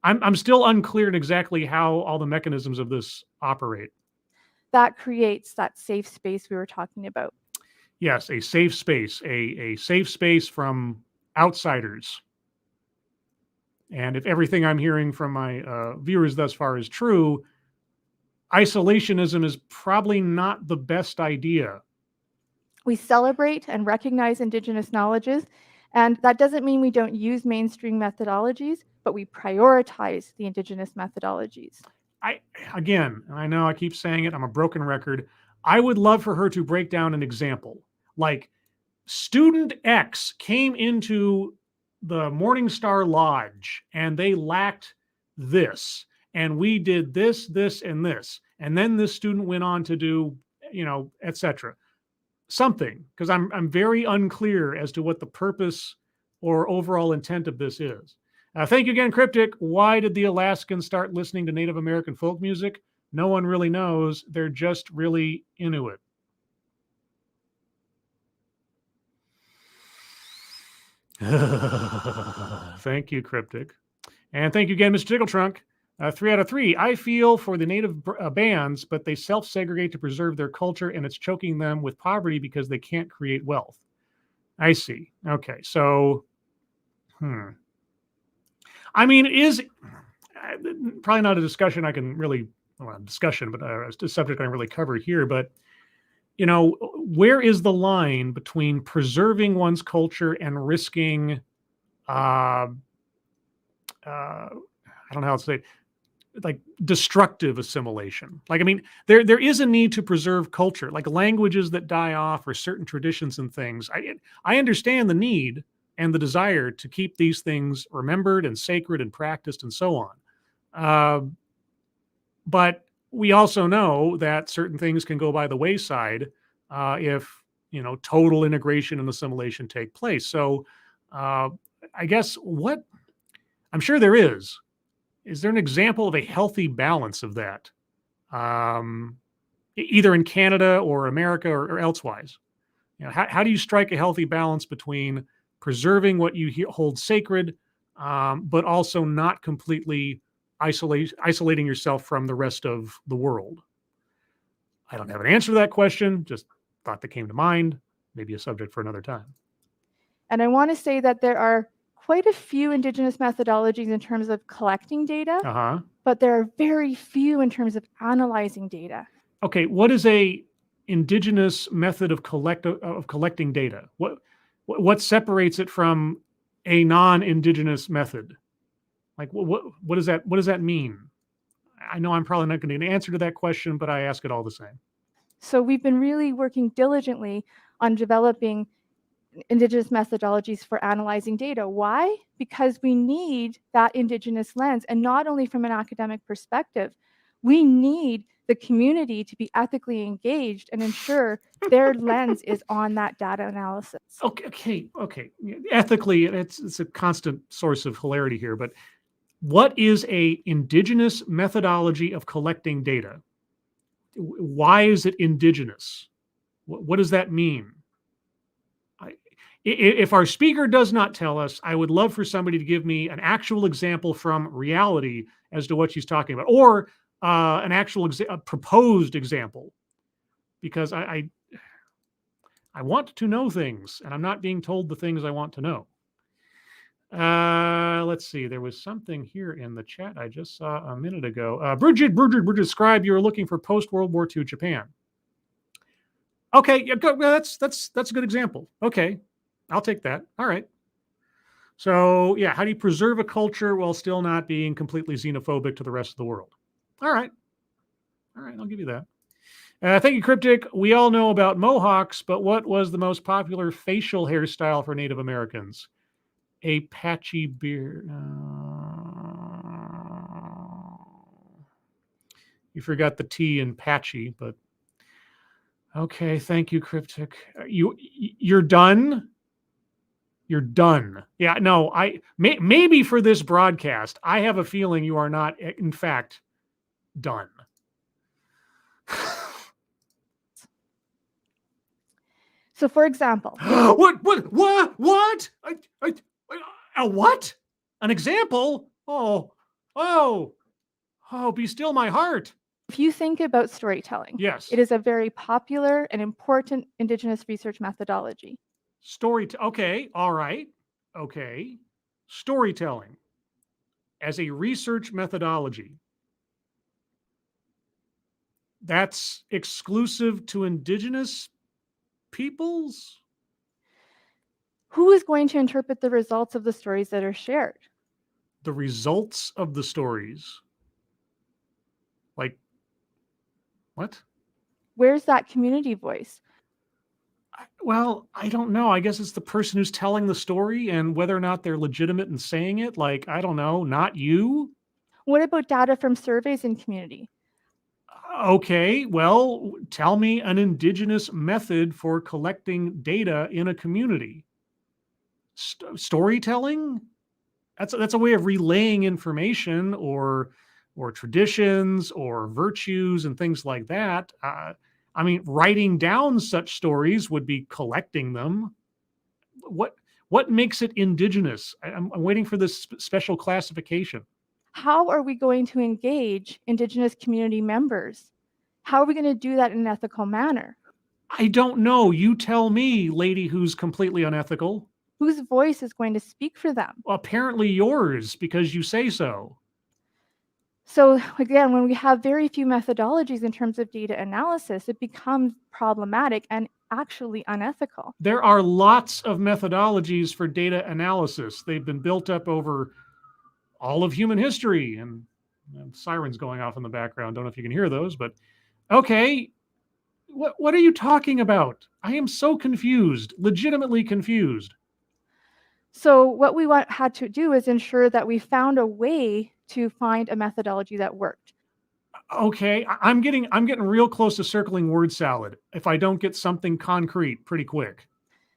I'm still unclear in exactly how all the mechanisms of this operate. That creates that safe space we were talking about. Yes, a safe space, a safe space from outsiders. And if everything I'm hearing from my viewers thus far is true, isolationism is probably not the best idea. We celebrate and recognize Indigenous knowledges, and that doesn't mean we don't use mainstream methodologies, but we prioritize the Indigenous methodologies. Again, I know I keep saying it, I'm a broken record. I would love for her to break down an example. Like, student X came into the Morningstar Lodge and they lacked this, and we did this, this, and this. And then this student went on to do, etc. Something, because I'm very unclear as to what the purpose or overall intent of this is. Thank you again, Cryptic. Why did the Alaskans start listening to Native American folk music? No one really knows. They're just really into it. Thank you, Cryptic. And thank you again, Mr. Jiggletrunk. 3 out of 3. I feel for the Native bands, but they self-segregate to preserve their culture, and it's choking them with poverty because they can't create wealth. I see. Okay, so, I mean, is probably not a discussion I can really, well, discussion, but a subject I can really cover here. But, where is the line between preserving one's culture and risking, I don't know how to say it, like destructive assimilation? Like, I mean, there is a need to preserve culture, like languages that die off or certain traditions and things. I understand the need and the desire to keep these things remembered and sacred and practiced and so on. But we also know that certain things can go by the wayside if, total integration and assimilation take place. So I guess I'm sure there is there an example of a healthy balance of that? Either in Canada or America or elsewise? How do you strike a healthy balance between preserving what you hold sacred, but also not completely isolating yourself from the rest of the world? I don't have an answer to that question. Just thought that came to mind. Maybe a subject for another time. And I want to say that there are quite a few Indigenous methodologies in terms of collecting data, Uh-huh. but there are very few in terms of analyzing data. Okay, what is a Indigenous method of collecting data? What separates it from a non-Indigenous method? Like what does that mean? I know I'm probably not going to get an answer to that question, but I ask it all the same. So we've been really working diligently on developing Indigenous methodologies for analyzing data. Why? Because we need that Indigenous lens, and not only from an academic perspective, we need the community to be ethically engaged and ensure their lens is on that data analysis. Okay. Ethically, it's a constant source of hilarity here, but what is a Indigenous methodology of collecting data? Why is it Indigenous? What does that mean? If our speaker does not tell us, I would love for somebody to give me an actual example from reality as to what she's talking about, or an actual proposed example, because I want to know things, and I'm not being told the things I want to know. Let's see. There was something here in the chat I just saw a minute ago. Bridget, Scribe, you were looking for post-World War II Japan. Okay, yeah, that's a good example. Okay, I'll take that. All right. So yeah, how do you preserve a culture while still not being completely xenophobic to the rest of the world? All right, I'll give you that. Thank you, Cryptic. We all know about mohawks, but what was the most popular facial hairstyle for Native Americans? A patchy beard. You forgot the T in patchy, but okay. Thank you, Cryptic. You're done. You're done. Yeah, no. Maybe for this broadcast, I have a feeling you are not, in fact, done. So, for example, what? A what? An example? Oh, be still my heart. if you think about storytelling, Yes. it is a very popular and important Indigenous research methodology. Okay, all right. Okay. Storytelling as a research methodology. That's exclusive to Indigenous peoples? Who is going to interpret the results of the stories that are shared? The results of the stories. Like, what? Where's that community voice? Well, I don't know. I guess it's the person who's telling the story, and whether or not they're legitimate in saying it. Like, I don't know, not you. What about data from surveys in community? Okay, well, tell me an Indigenous method for collecting data in a community. Storytelling? That's a way of relaying information, or traditions or virtues and things like that. I mean, writing down such stories would be collecting them. What makes it Indigenous? I'm waiting for this special classification. How are we going to engage Indigenous community members? How are we going to do that in an ethical manner? I don't know. You tell me, lady who's completely unethical. Whose voice is going to speak for them? Well, apparently yours, because you say so. So again, when we have very few methodologies in terms of data analysis, it becomes problematic and actually unethical. There are lots of methodologies for data analysis. They've been built up over all of human history, and sirens going off in the background. Don't know if you can hear those, but okay. What are you talking about? I am so confused, legitimately confused. So what we had to do is ensure that we found a way to find a methodology that worked. Okay, I'm getting real close to circling word salad if I don't get something concrete pretty quick.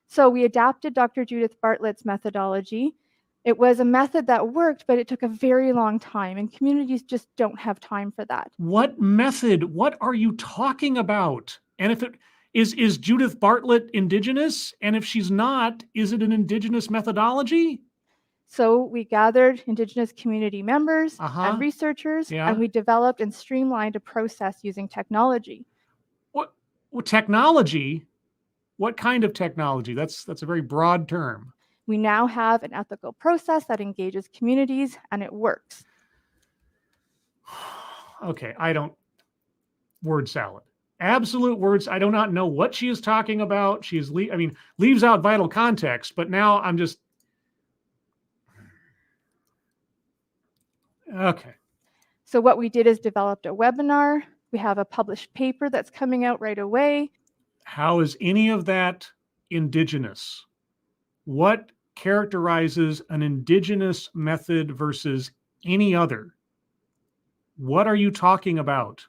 So we adapted Dr. Judith Bartlett's methodology. It was a method that worked, but it took a very long time, and communities just don't have time for that. What method? What are you talking about? And if it is Judith Bartlett Indigenous? And if she's not, is it an Indigenous methodology? So we gathered Indigenous community members and researchers, and we developed and streamlined a process using technology. What technology? What kind of technology? That's a very broad term. We now have an ethical process that engages communities, and it works. Okay, word salad. Absolute words. I do not know what she is talking about. She is, leaves out vital context, but now I'm just, okay. So what we did is developed a webinar. We have a published paper that's coming out right away. How is any of that indigenous? What characterizes an indigenous method versus any other? What are you talking about?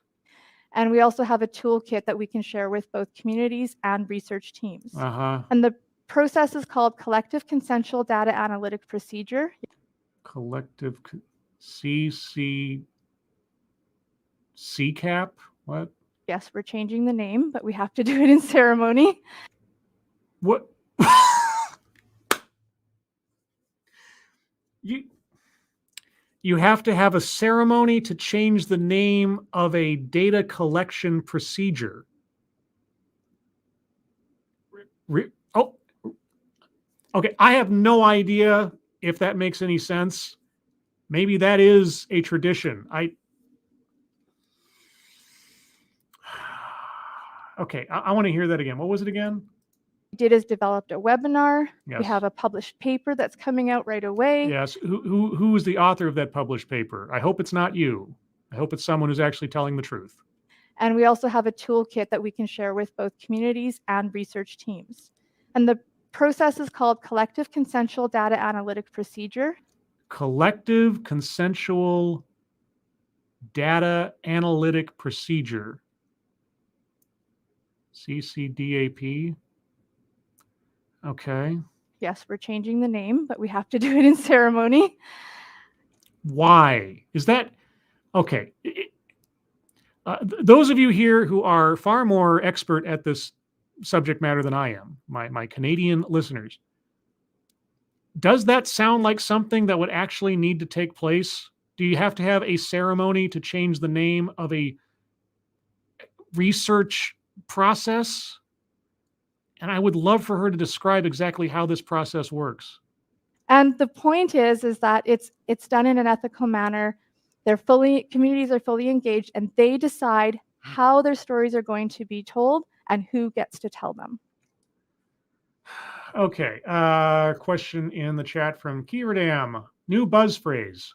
And we also have a toolkit that we can share with both communities and research teams. And the process is called Collective Consensual Data Analytic Procedure. Collective CCAP? What? Yes, we're changing the name, but we have to do it in ceremony. What? You have to have a ceremony to change the name of a data collection procedure. Oh, okay. I have no idea if that makes any sense. Maybe that is a tradition. Okay, I want to hear that again. What was it again? We did is developed a webinar. Yes. We have a published paper that's coming out right away. Yes. Who is the author of that published paper? I hope it's not you. I hope it's someone who's actually telling the truth. And we also have a toolkit that we can share with both communities and research teams. And the process is called Collective Consensual Data Analytic Procedure. Collective Consensual Data Analytic Procedure. CCDAP. Okay. Yes, we're changing the name, but we have to do it in ceremony. Why? Is that okay? Those of you here who are far more expert at this subject matter than I am, my Canadian listeners, does that sound like something that would actually need to take place? Do you have to have a ceremony to change the name of a research process? And I would love for her to describe exactly how this process works. And the point is that it's done in an ethical manner. Communities are fully engaged, and they decide how their stories are going to be told and who gets to tell them. Okay, question in the chat from Kiradam. New buzz phrase.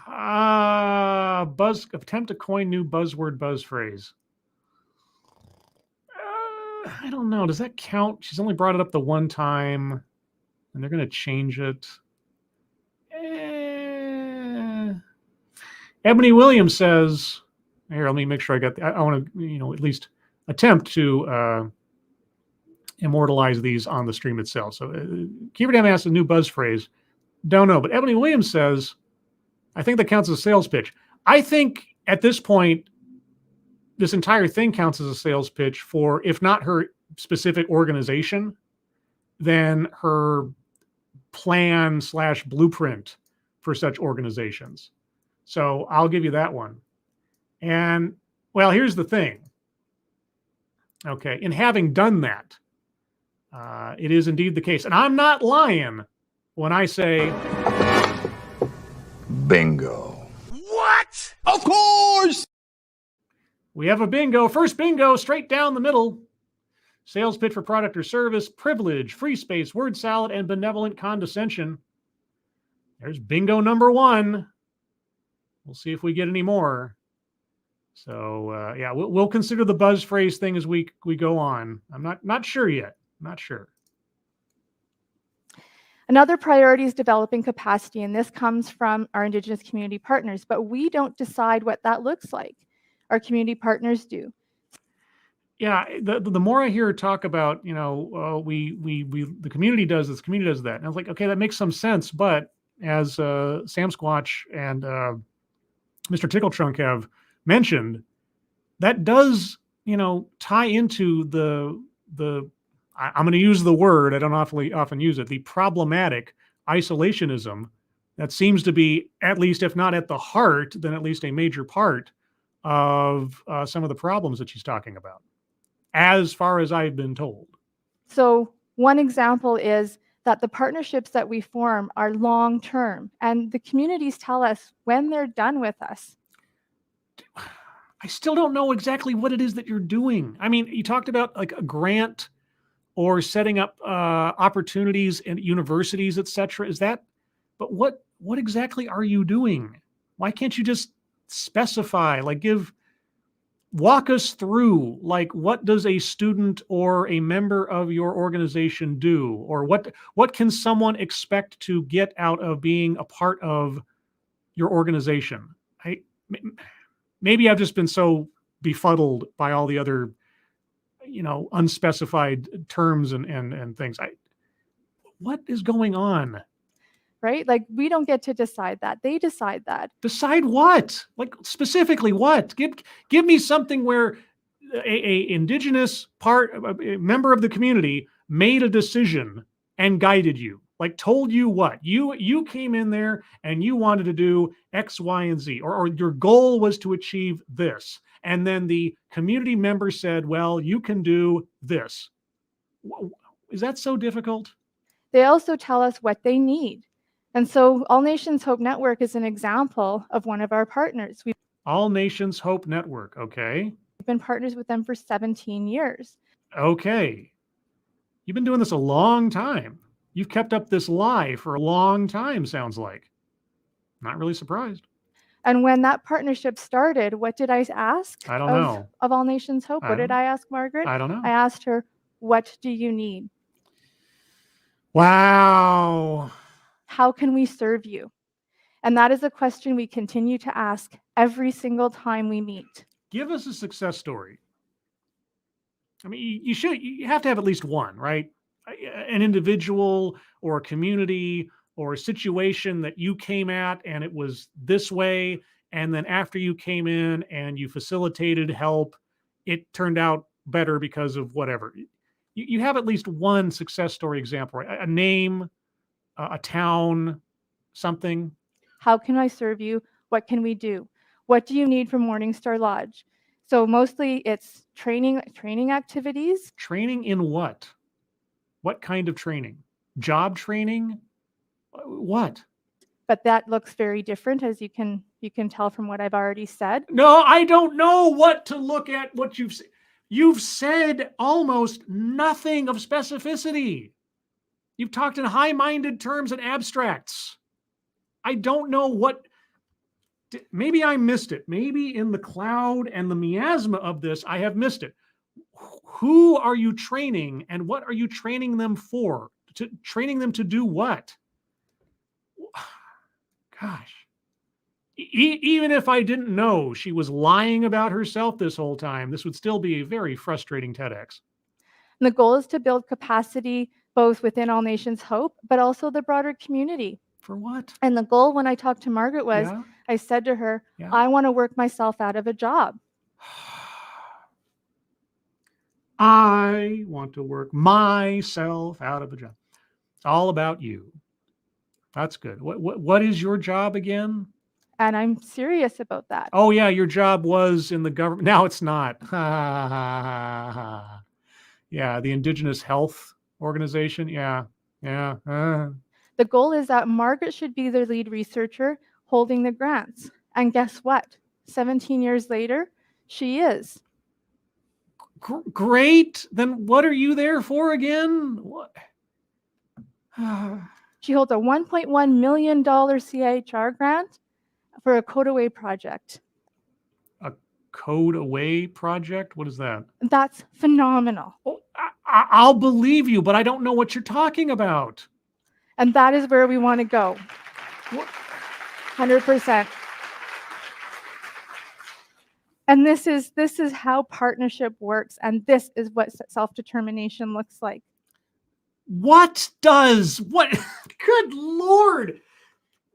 Attempt to coin new buzzword buzz phrase. I don't know. Does that count? She's only brought it up the one time, and they're going to change it. Ebony Williams says, here, let me make sure I got I want to, at least attempt to immortalize these on the stream itself. So Kieverdam asks a new buzz phrase. Don't know. But Ebony Williams says, I think that counts as a sales pitch. I think at this point, this entire thing counts as a sales pitch for, if not her specific organization, then her plan / blueprint for such organizations. So I'll give you that one. And well, here's the thing. Okay, in having done that, it is indeed the case. And I'm not lying when I say bingo. What? Of course! We have a bingo. First bingo, straight down the middle. Sales pitch for product or service, privilege, free space, word salad, and benevolent condescension. There's bingo number one. We'll see if we get any more. So yeah, we'll consider the buzz phrase thing as we go on. I'm not sure yet. Not sure. Another priority is developing capacity, and this comes from our Indigenous community partners, but we don't decide what that looks like. Our community partners do. Yeah, the more I hear her talk about, the community does this, the community does that, and I was like, okay, that makes some sense. But as Sam Squatch and Mr. Tickletrunk have mentioned, that does, tie into the I'm going to use the word, I don't often use it, the problematic isolationism that seems to be, at least if not at the heart, then at least a major part of some of the problems that she's talking about, as far as I've been told. So One example is that the partnerships that we form are long-term, and the communities tell us when they're done with us. I still don't know exactly what it is that you're doing. I mean, you talked about like a grant or setting up opportunities in universities, etc. Is that? But what exactly are you doing? Why can't you just specify? Like, walk us through. Like, what does a student or a member of your organization do, or what can someone expect to get out of being a part of your organization? Maybe I've just been so befuddled by all the other, unspecified terms and things. What is going on? Right? Like, we don't get to decide that. They decide that. Decide what? Like, specifically what? Give me something where a indigenous a member of the community made a decision and guided you. Like, told you what? You came in there and you wanted to do X, Y, and Z, or your goal was to achieve this. And then the community member said, well, you can do this. Is that so difficult? They also tell us what they need. And so All Nations Hope Network is an example of one of our partners. We've All Nations Hope Network, okay. been partners with them for 17 years. Okay. You've been doing this a long time. You've kept up this lie for a long time, sounds like. Not really surprised. And when that partnership started, what did I ask? I don't know. Of All Nations Hope? What did I ask Margaret? I don't know. I asked her, what do you need? Wow. How can we serve you? And that is a question we continue to ask every single time we meet. Give us a success story. I mean, you have to have at least one, right? An individual or a community or a situation that you came at and it was this way. And then after you came in and you facilitated help, it turned out better because of whatever. You have at least one success story example, right? A name, a town, something. How can I serve you? What can we do? What do you need from Morningstar Lodge? So mostly it's training activities. Training in what? What kind of training? Job training? What? But that looks very different, as you can tell from what I've already said. No, I don't know what to look at. What you've said almost nothing of specificity. You've talked in high-minded terms and abstracts. I don't know what. Maybe I missed it. Maybe in the cloud and the miasma of this, I have missed it. Who are you training and what are you training them for? Training them to do what? Gosh. Even if I didn't know she was lying about herself this whole time, this would still be a very frustrating TEDx. And the goal is to build capacity both within All Nations Hope, but also the broader community. For what? And the goal when I talked to Margaret was, Yeah. I said to her, Yeah. I want to work myself out of a job. I want to work myself out of a job. It's all about you. That's good. What is your job again? And I'm serious about that. Oh, yeah, your job was in the government. Now it's not. Yeah, the Indigenous Health Organization. Yeah. The goal is that Margaret should be the lead researcher holding the grants. And guess what? 17 years later, she is. Great. Then what are you there for again? What? She holds a $1.1 million CIHR grant for a Code Away project. A Code Away project? What is that? That's phenomenal. Oh, I'll believe you, but I don't know what you're talking about. And that is where we want to go. What? 100%. And this is how partnership works, and this is what self-determination looks like. What? Good Lord.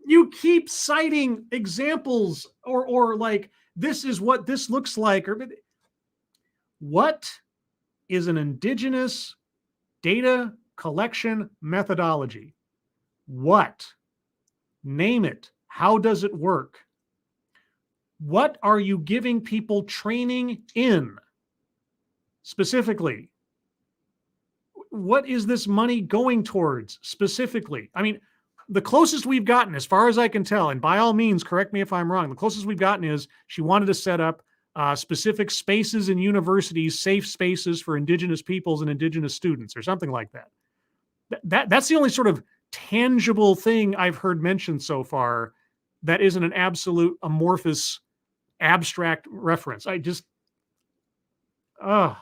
You keep citing examples or like, this is what this looks like. Or what is an Indigenous data collection methodology? What? Name it. How does it work? What are you giving people training in? Specifically, what is this money going towards specifically? I mean, the closest we've gotten, as far as I can tell, and by all means, correct me if I'm wrong, the closest we've gotten is she wanted to set up specific spaces in universities, safe spaces for Indigenous peoples and Indigenous students, or something like that. That's the only sort of tangible thing I've heard mentioned so far that isn't an absolute amorphous, abstract reference. I just, And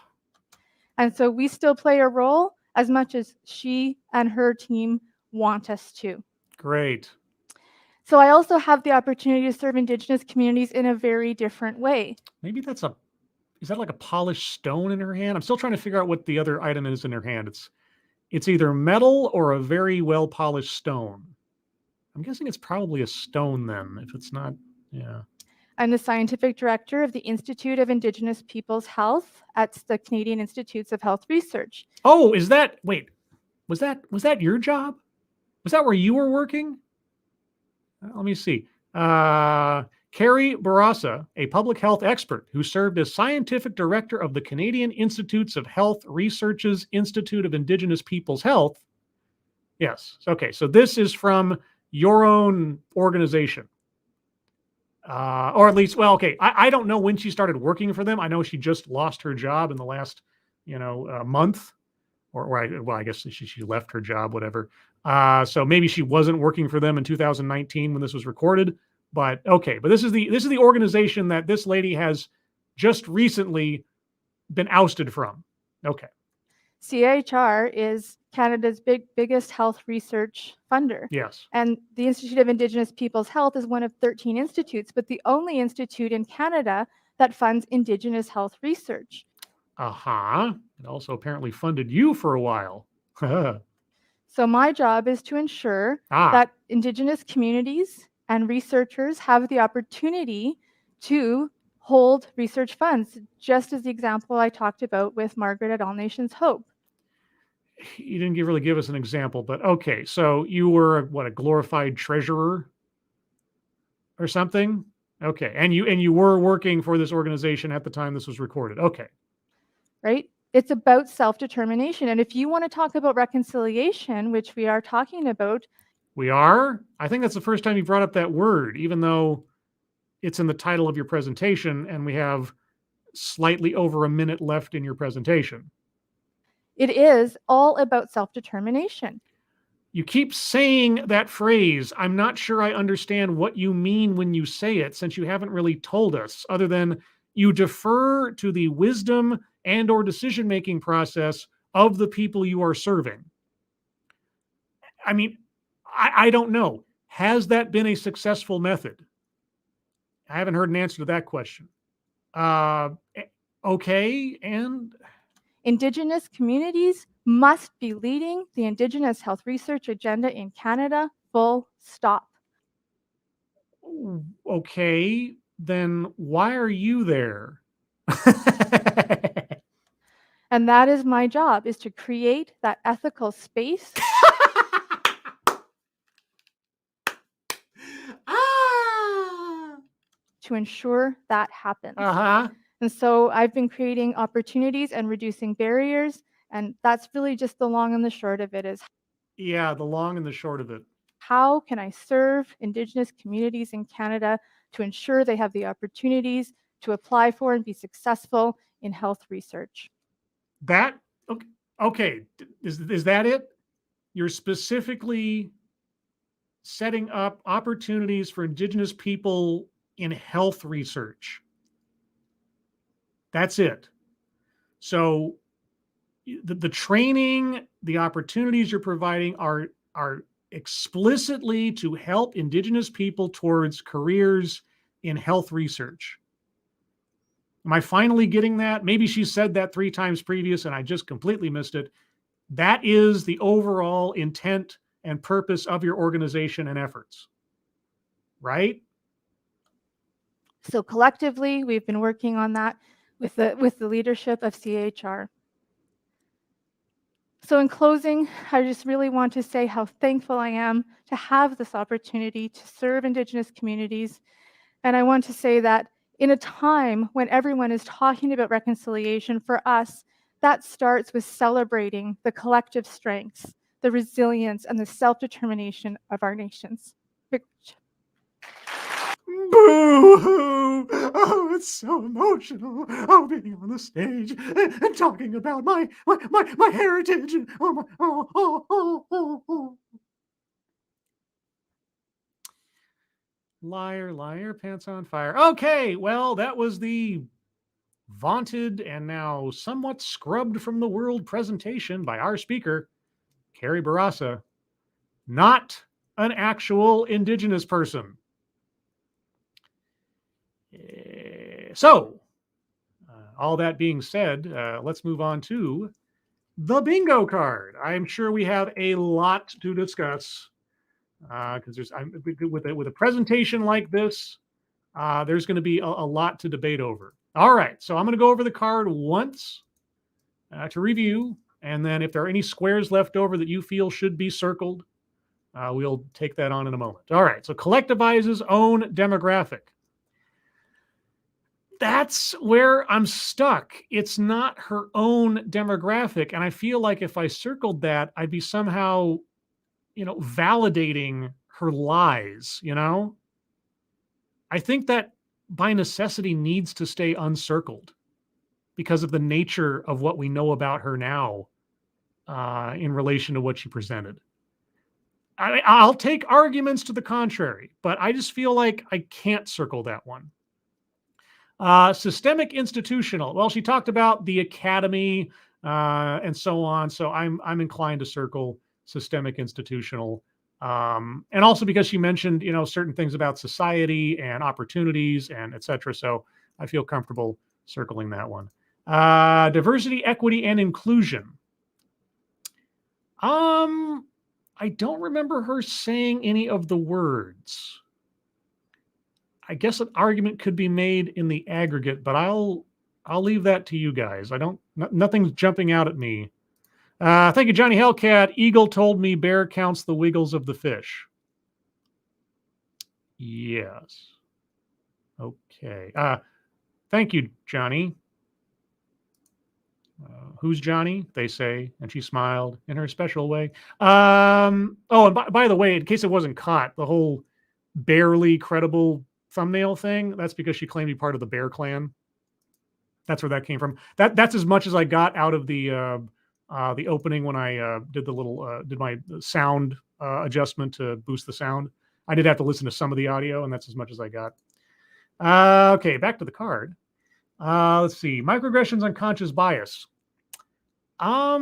so we still play a role as much as she and her team want us to. Great. So I also have the opportunity to serve Indigenous communities in a very different way. Maybe is that like a polished stone in her hand? I'm still trying to figure out what the other item is in her hand. It's either metal or a very well polished stone. I'm guessing it's probably a stone then, if it's not, yeah. I'm the scientific director of the Institute of Indigenous Peoples Health at the Canadian Institutes of Health Research. Oh, was that your job? Was that where you were working? Let me see. Carrie Bourassa, a public health expert who served as scientific director of the Canadian Institutes of Health Research's Institute of Indigenous Peoples Health. Yes. Okay. So this is from your own organization. Or at least, well, okay. I don't know when she started working for them. I know she just lost her job in the last, month. I guess she left her job, whatever. So maybe she wasn't working for them in 2019 when this was recorded, but okay. But this is the organization that this lady has just recently been ousted from. Okay. CHR is Canada's biggest health research funder. Yes. And the Institute of Indigenous Peoples Health is one of 13 institutes, but the only institute in Canada that funds Indigenous health research. It also apparently funded you for a while. So my job is to ensure that Indigenous communities and researchers have the opportunity to hold research funds, just as the example I talked about with Margaret at All Nations Hope. You didn't really give us an example, but okay. So you were a glorified treasurer or something? Okay. And you were working for this organization at the time this was recorded. Okay. Right? It's about self-determination. And if you want to talk about reconciliation, which we are talking about. We are? I think that's the first time you brought up that word, even though it's in the title of your presentation and we have slightly over a minute left in your presentation. It is all about self-determination. You keep saying that phrase. I'm not sure I understand what you mean when you say it, since you haven't really told us, other than you defer to the wisdom and or decision-making process of the people you are serving. I mean, I don't know. Has that been a successful method? I haven't heard an answer to that question. Okay, and Indigenous communities must be leading the Indigenous health research agenda in Canada, full stop. Okay, then why are you there? And that is my job, is to create that ethical space to ensure that happens. And so I've been creating opportunities and reducing barriers, and that's really just the long and the short of it. Yeah, the long and the short of it. How can I serve Indigenous communities in Canada to ensure they have the opportunities to apply for and be successful in health research? That, okay. Is that it? You're specifically setting up opportunities for Indigenous people in health research. That's it. So the training, the opportunities you're providing are explicitly to help Indigenous people towards careers in health research. Am I finally getting that? Maybe she said that 3 times previous and I just completely missed it. That is the overall intent and purpose of your organization and efforts, right? So collectively, we've been working on that with the leadership of CHR. So in closing, I just really want to say how thankful I am to have this opportunity to serve Indigenous communities. And I want to say that in a time when everyone is talking about reconciliation, for us, That starts with celebrating the collective strengths, the resilience, and the self-determination of our nations. Boo-hoo! Oh, it's so emotional. Oh, being on the stage and talking about my heritage. Oh, my, oh. Liar, liar, pants on fire. Okay, well, that was the vaunted and now somewhat scrubbed from the world presentation by our speaker, Carrie Bourassa. Not an actual Indigenous person. So, all that being said, let's move on to the bingo card. I'm sure we have a lot to discuss because with a presentation like this, there's going to be a lot to debate over. All right, so I'm going to go over the card once to review, and then if there are any squares left over that you feel should be circled, we'll take that on in a moment. All right, so collectivizes own demographic. That's where I'm stuck. It's not her own demographic. And I feel like if I circled that, I'd be somehow, validating her lies, I think that by necessity needs to stay uncircled because of the nature of what we know about her now in relation to what she presented. I'll take arguments to the contrary, but I just feel like I can't circle that one. Systemic institutional. Well, she talked about the academy and so on. So I'm inclined to circle systemic institutional. And also because she mentioned, certain things about society and opportunities and et cetera. So I feel comfortable circling that one. Diversity, equity, and inclusion. I don't remember her saying any of the words. I guess an argument could be made in the aggregate, but I'll leave that to you guys. Nothing's jumping out at me. Thank you, Johnny Hellcat. Eagle told me bear counts the wiggles of the fish. Yes. Okay. Thank you, Johnny. Who's Johnny? They say, and she smiled in her special way. And by the way, in case it wasn't caught, the whole barely credible thumbnail thing, that's because she claimed to be part of the Bear Clan. That's where that came from. That's as much as I got out of the opening when I did did my sound adjustment to boost the sound. I did have to listen to some of the audio, and that's as much as I got. Okay, back to the card. Let's see. Microaggressions, unconscious bias. I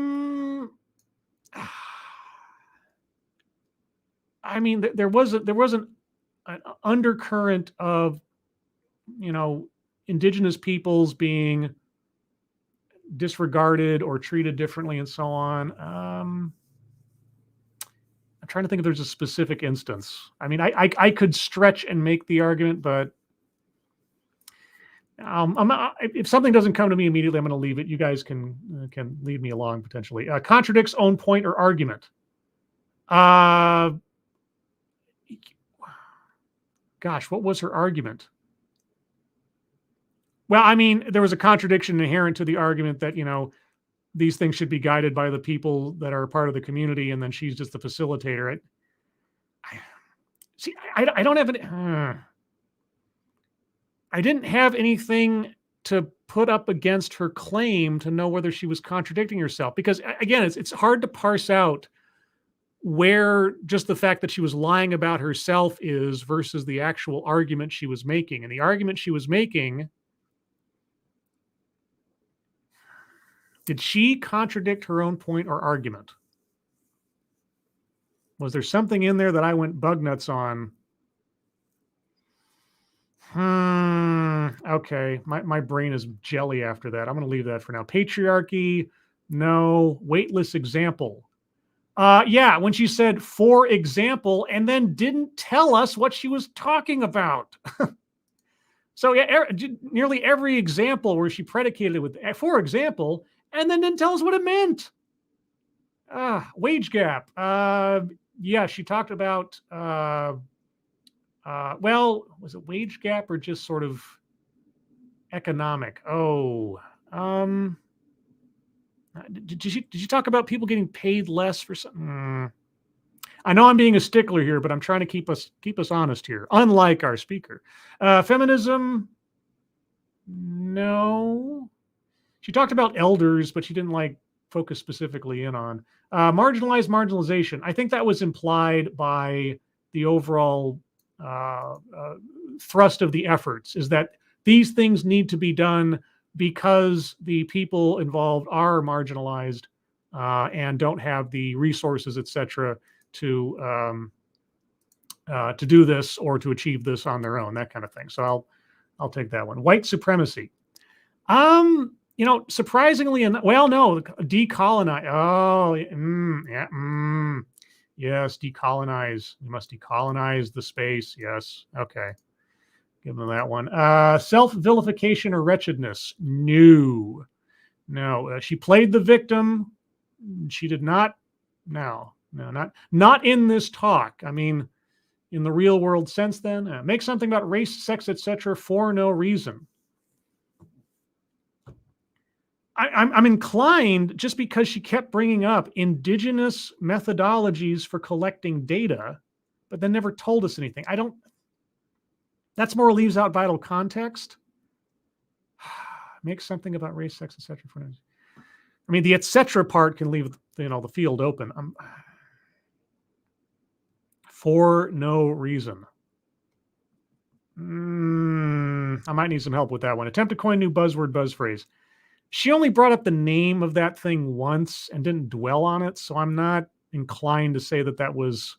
mean, there wasn't an undercurrent of, indigenous peoples being disregarded or treated differently and so on. I'm trying to think if there's a specific instance. I mean, I could stretch and make the argument, but if something doesn't come to me immediately, I'm going to leave it. You guys can lead me along potentially. Contradicts own point or argument. Gosh, what was her argument? Well, I mean, there was a contradiction inherent to the argument that, these things should be guided by the people that are part of the community, and then she's just the facilitator. I don't have any. I didn't have anything to put up against her claim to know whether she was contradicting herself, because again, it's hard to parse out where just the fact that she was lying about herself is versus the actual argument she was making. And the argument she was making, did she contradict her own point or argument? Was there something in there that I went bug nuts on? Okay. My brain is jelly after that. I'm going to leave that for now. Patriarchy. No. Weightless example. Yeah, when she said, for example, and then didn't tell us what she was talking about. So yeah, nearly every example where she predicated it with, for example, and then didn't tell us what it meant. Wage gap. Yeah, she talked about, well, was it wage gap or just sort of economic? Did you talk about people getting paid less for something? I know I'm being a stickler here, but I'm trying to keep us honest here, unlike our speaker. Feminism, no. She talked about elders, but she didn't like focus specifically in on marginalization. I think that was implied by the overall thrust of the efforts, is that these things need to be done because the people involved are marginalized and don't have the resources, etc., to do this or to achieve this on their own, that kind of thing. So I'll take that one. White supremacy. Surprisingly, well, no, decolonize. Oh, yeah. Yes, decolonize. You must decolonize the space. Yes. Okay. Give them that one. Self-vilification or wretchedness. No. She played the victim. She did not. No, not in this talk. I mean, in the real world sense then. Make something about race, sex, etc. for no reason. I'm inclined, just because she kept bringing up indigenous methodologies for collecting data, but then never told us anything. That's more leaves out vital context. Make something about race, sex, etc. I mean, the etc. part can leave the field open. For no reason. I might need some help with that one. Attempt to coin new buzzword, buzz phrase. She only brought up the name of that thing once and didn't dwell on it, so I'm not inclined to say that was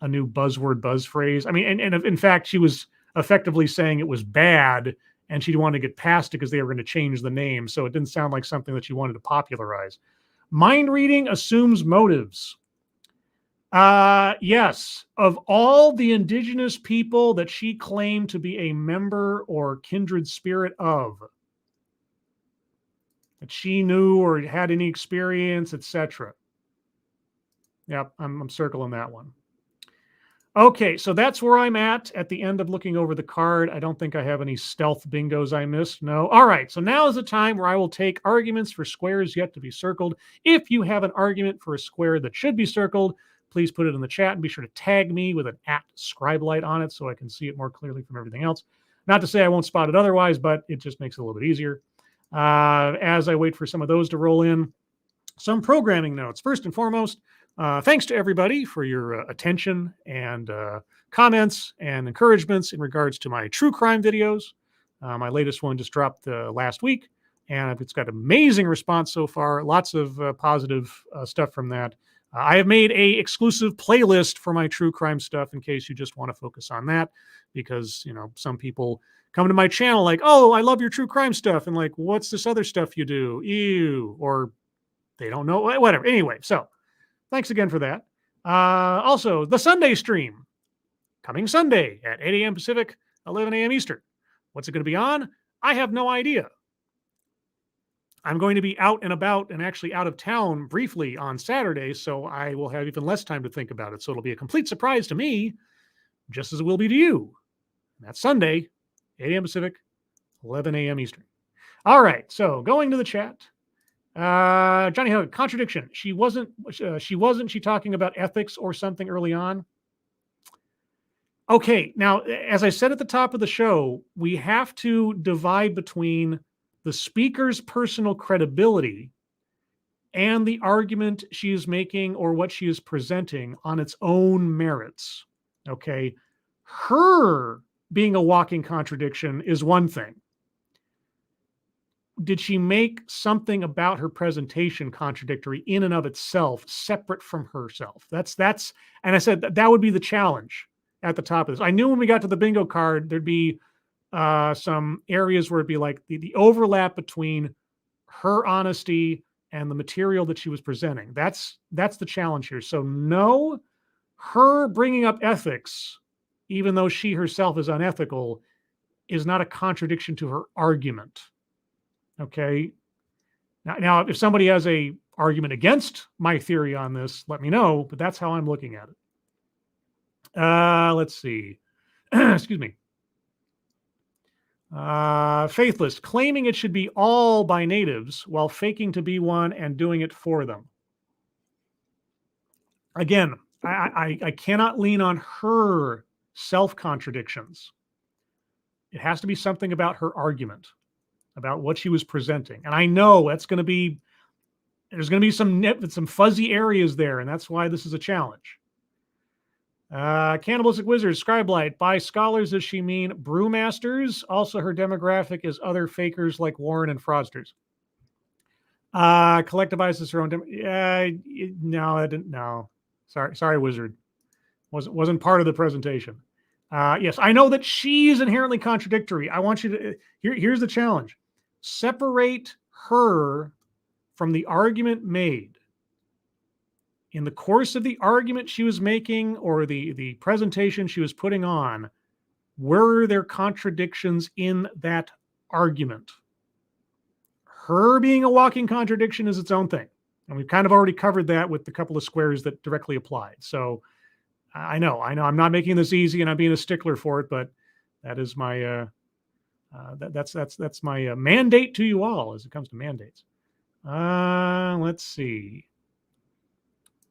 a new buzzword, buzz phrase. I mean, and in fact, she was effectively saying it was bad and she wanted to get past it because they were going to change the name, so it didn't sound like something that she wanted to popularize. Mind reading assumes motives. Yes, of all the indigenous people that she claimed to be a member or kindred spirit of, that she knew or had any experience, etc. Yep, I'm circling that one. Okay, so that's where I'm at the end of looking over the card. I don't think I have any stealth bingos I missed. No. All right, so now is the time where I will take arguments for squares yet to be circled. If you have an argument for a square that should be circled, please put it in the chat and be sure to tag me with an @scribelight on it so I can see it more clearly from everything else. Not to say I won't spot it otherwise, but it just makes it a little bit easier. As I wait for some of those to roll in, some programming notes. First and foremost, thanks to everybody for your attention and comments and encouragements in regards to my true crime videos. My latest one just dropped last week, and it's got amazing response so far. Lots of positive stuff from that. I have made a exclusive playlist for my true crime stuff in case you just want to focus on that, because some people come to my channel like, oh, I love your true crime stuff, and like, what's this other stuff you do? Ew, or they don't know, whatever. Anyway, so thanks again for that. Also, the Sunday stream coming Sunday at 8 a.m. Pacific, 11 a.m. Eastern. What's it going to be on? I have no idea. I'm going to be out and about and actually out of town briefly on Saturday, so I will have even less time to think about it. So it'll be a complete surprise to me, just as it will be to you. And that's Sunday, 8 a.m. Pacific, 11 a.m. Eastern. All right, so going to the chat. Johnny Hug, contradiction. She wasn't she talking about ethics or something early on? Okay, now, as I said at the top of the show, we have to divide between the speaker's personal credibility and the argument she is making or what she is presenting on its own merits. Okay, her being a walking contradiction is one thing. Did she make something about her presentation contradictory in and of itself, separate from herself? That's, and I said that would be the challenge at the top of this. I knew when we got to the bingo card, there'd be some areas where it'd be like the overlap between her honesty and the material that she was presenting. That's the challenge here. So no, her bringing up ethics, even though she herself is unethical, is not a contradiction to her argument. Okay. Now, if somebody has a argument against my theory on this, let me know, but that's how I'm looking at it. Let's see. Excuse me. Faithless, claiming it should be all by natives while faking to be one and doing it for them. Again, I cannot lean on her self-contradictions. It has to be something about her argument, about what she was presenting. And I know there's going to be some fuzzy areas there, and that's why this is a challenge. Cannibalistic Wizard, Scribelight. By scholars, does she mean brewmasters? Also, her demographic is other fakers like Warren and fraudsters. Collectivizes her own. No, I didn't. No, sorry, Wizard. Wasn't part of the presentation. Yes, I know that she's inherently contradictory. I want you to. Here's the challenge: separate her from the argument made. In the course of the argument she was making or the presentation she was putting on, were there contradictions in that argument? Her being a walking contradiction is its own thing. And we've kind of already covered that with the couple of squares that directly applied. So I know I'm not making this easy and I'm being a stickler for it, but that is my, that's my mandate to you all as it comes to mandates. Let's see.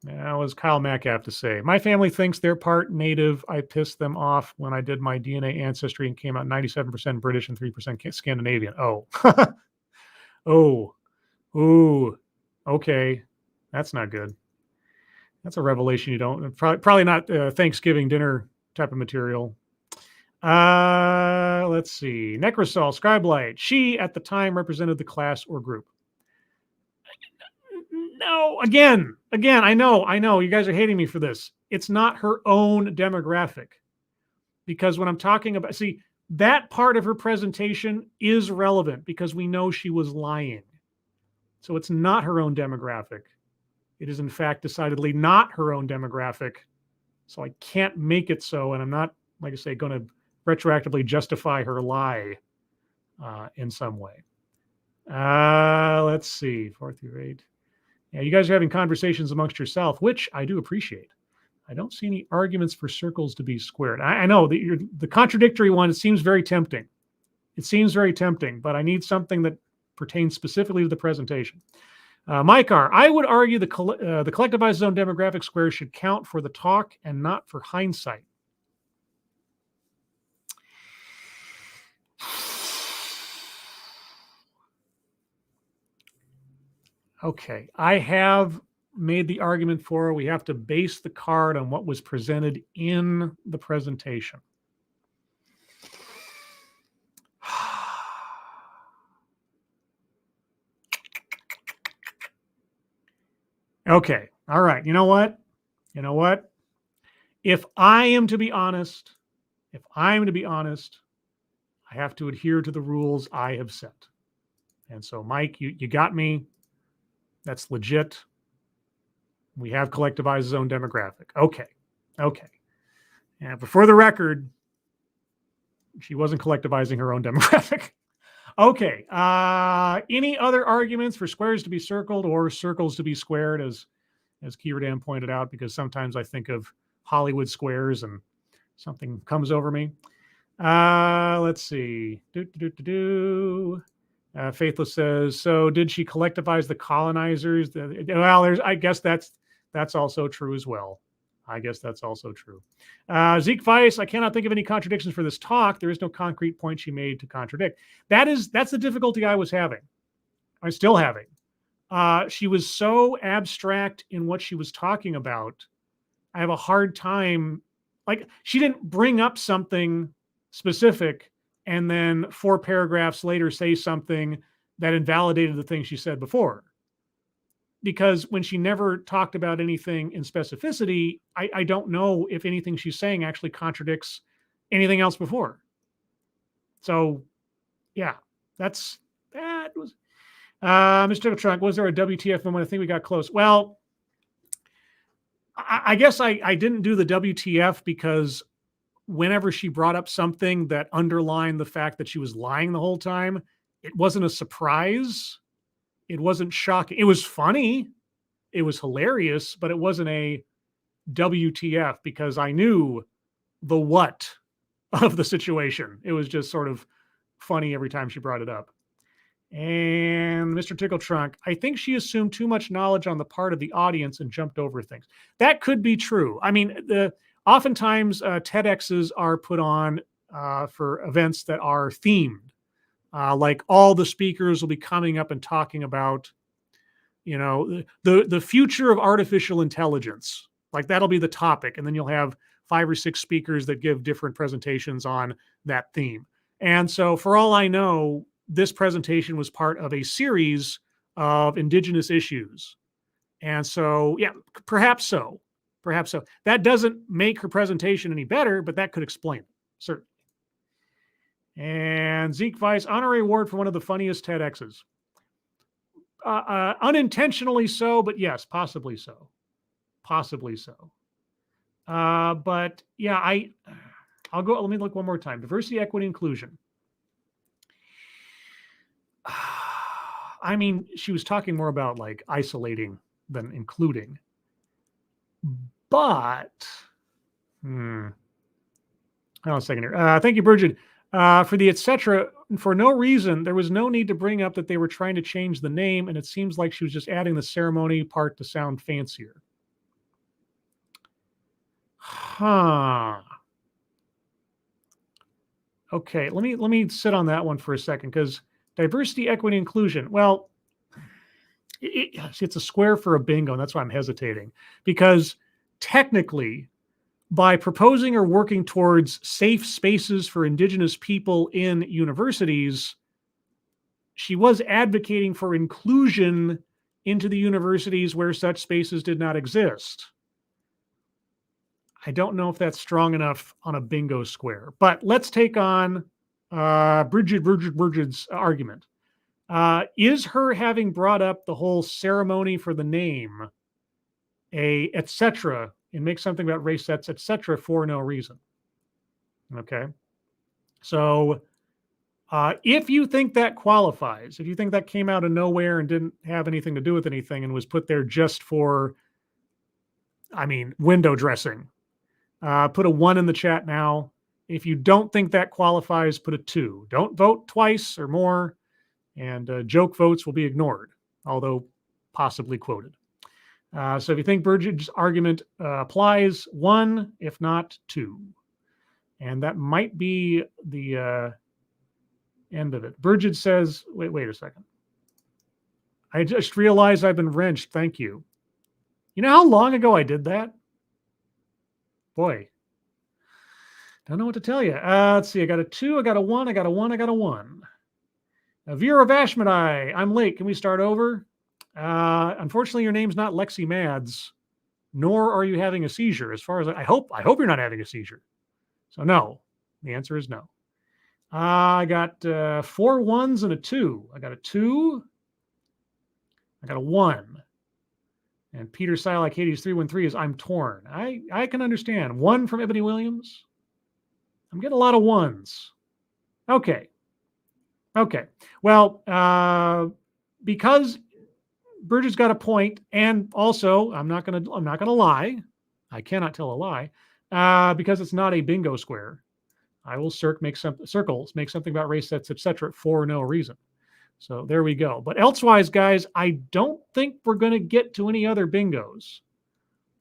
Now, what does Kyle Mack have to say? My family thinks they're part native. I pissed them off when I did my DNA ancestry and came out 97% British and 3% Scandinavian. Oh, ooh, okay. That's not good. That's a revelation you don't, probably not Thanksgiving dinner type of material. Let's see. Necrosol, Scribelight. She, at the time, represented the class or group. No, again, I know, you guys are hating me for this. It's not her own demographic. Because when I'm talking about, see, that part of her presentation is relevant because we know she was lying. So it's not her own demographic. It is, in fact, decidedly not her own demographic. So I can't make it so, and I'm not, like I say, going to retroactively justify her lie in some way. Let's see, 4 through 8. Yeah, you guys are having conversations amongst yourself, which I do appreciate. I don't see any arguments for circles to be squared. I know the contradictory one, it seems very tempting. It seems very tempting, but I need something that pertains specifically to the presentation. Mykar, I would argue the collectivized zone demographic square should count for the talk and not for hindsight. Okay, I have made the argument for we have to base the card on what was presented in the presentation. Okay, all right. You know what? If I am to be honest, I have to adhere to the rules I have set. And so, Mike, you got me. That's legit. We have collectivized zone demographic. Okay. And for the record, she wasn't collectivizing her own demographic. Okay. Any other arguments for squares to be circled or circles to be squared, as Kieran pointed out, because sometimes I think of Hollywood squares and something comes over me. Let's see. Faithless says, so did she collectivize the colonizers? Well, I guess that's also true as well. Zeke Weiss, I cannot think of any contradictions for this talk. There is no concrete point she made to contradict. That's the difficulty I was having. I'm still having. She was so abstract in what she was talking about. I have a hard time. Like, she didn't bring up something specific and then 4 paragraphs later say something that invalidated the thing she said before. Because when she never talked about anything in specificity, I don't know if anything she's saying actually contradicts anything else before. So, yeah, that was... Mr. Trunk, was there a WTF moment? I think we got close. Well, I guess I didn't do the WTF because whenever she brought up something that underlined the fact that she was lying the whole time, it wasn't a surprise. It wasn't shocking. It was funny. It was hilarious, but it wasn't a WTF because I knew the what of the situation. It was just sort of funny every time she brought it up. And Mr. Tickle Trunk, I think she assumed too much knowledge on the part of the audience and jumped over things. That could be true. I mean, oftentimes TEDx's are put on for events that are themed. Like all the speakers will be coming up and talking about, the future of artificial intelligence. Like that'll be the topic. And then you'll have 5 or 6 speakers that give different presentations on that theme. And so for all I know, this presentation was part of a series of indigenous issues. And so, yeah, perhaps so. Perhaps so. That doesn't make her presentation any better, but that could explain it, certainly. And Zeke Weiss, honorary award for one of the funniest TEDx's. Unintentionally so, but yes, possibly so. Possibly so. But yeah, I'll go, let me look one more time. Diversity, equity, inclusion. I mean, she was talking more about like isolating than including. But, hold on a second here. Thank you, Bridget. For the etc., for no reason, there was no need to bring up that they were trying to change the name, and it seems like she was just adding the ceremony part to sound fancier. Huh. Okay, let me sit on that one for a second, because diversity, equity, inclusion. Well, it's a square for a bingo, and that's why I'm hesitating. Because technically, by proposing or working towards safe spaces for Indigenous people in universities, she was advocating for inclusion into the universities where such spaces did not exist. I don't know if that's strong enough on a bingo square, but let's take on Bridget's argument. Is her having brought up the whole ceremony for the name a etc. and make something about race sets, etc. for no reason? Okay. So if you think that qualifies, if you think that came out of nowhere and didn't have anything to do with anything and was put there just for, window dressing, put a 1 in the chat now. If you don't think that qualifies, put a 2. Don't vote twice or more, and joke votes will be ignored, although possibly quoted. So if you think Bridget's argument applies, 1, if not 2. And that might be the end of it. Bridget says, wait a second. I just realized I've been wrenched. Thank you. You know how long ago I did that? Boy, don't know what to tell you. Let's see. I got a 2, I got a 1, I got a 1, I got a 1. Vera Vashmadai, I'm late. Can we start over? Unfortunately, your name's not Lexi Mads, nor are you having a seizure. As far as I hope you're not having a seizure. So no, the answer is no. I got 4 1s and a 2. I got a 2. I got a 1. And Peter Silak 313 is I'm torn. I can understand. 1 from Ebony Williams. I'm getting a lot of 1s. Okay. Well, because Bridget's got a point, and also I'm not gonna lie. I cannot tell a lie, because it's not a bingo square. I will make something about race sets, etc. for no reason. So there we go. But elsewise, guys, I don't think we're going to get to any other bingos.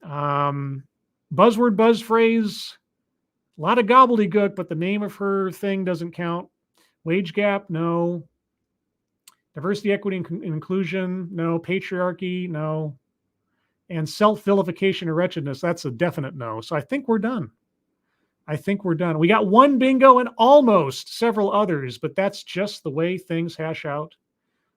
Buzzword, buzz phrase, a lot of gobbledygook, but the name of her thing doesn't count. Wage gap, no. Diversity, equity, and inclusion, no. Patriarchy, no. And self-vilification or wretchedness, that's a definite no. So I think we're done. We got 1 bingo and almost several others, but that's just the way things hash out.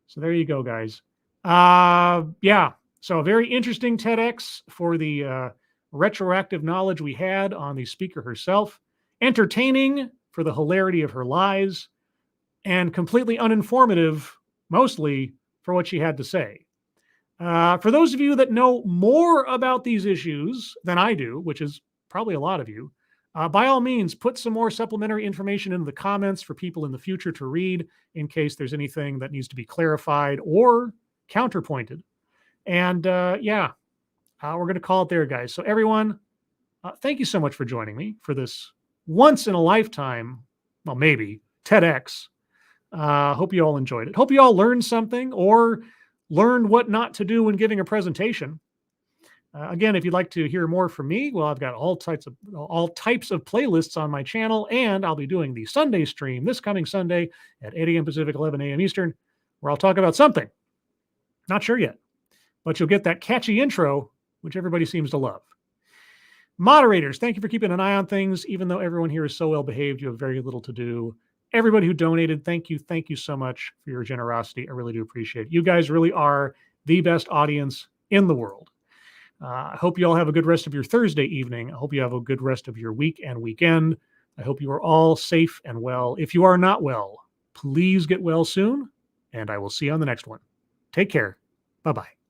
So there you go, guys. Yeah, so a very interesting TEDx for the retroactive knowledge we had on the speaker herself. Entertaining for the hilarity of her lies, and completely uninformative, mostly, for what she had to say. For those of you that know more about these issues than I do, which is probably a lot of you, by all means, put some more supplementary information in the comments for people in the future to read in case there's anything that needs to be clarified or counterpointed. And yeah, we're going to call it there, guys. So everyone, thank you so much for joining me for this once in a lifetime, well, maybe, TEDx. Hope you all enjoyed it. Hope you all learned something or learned what not to do when giving a presentation. Again, if you'd like to hear more from me, well, I've got all types of playlists on my channel, and I'll be doing the Sunday stream this coming Sunday at 8 a.m. Pacific, 11 a.m. Eastern, where I'll talk about something. Not sure yet, but you'll get that catchy intro, which everybody seems to love. Moderators, thank you for keeping an eye on things. Even though everyone here is so well behaved, you have very little to do. Everybody who donated, thank you. Thank you so much for your generosity. I really do appreciate it. You guys really are the best audience in the world. I hope you all have a good rest of your Thursday evening. I hope you have a good rest of your week and weekend. I hope you are all safe and well. If you are not well, please get well soon, and I will see you on the next one. Take care. Bye-bye.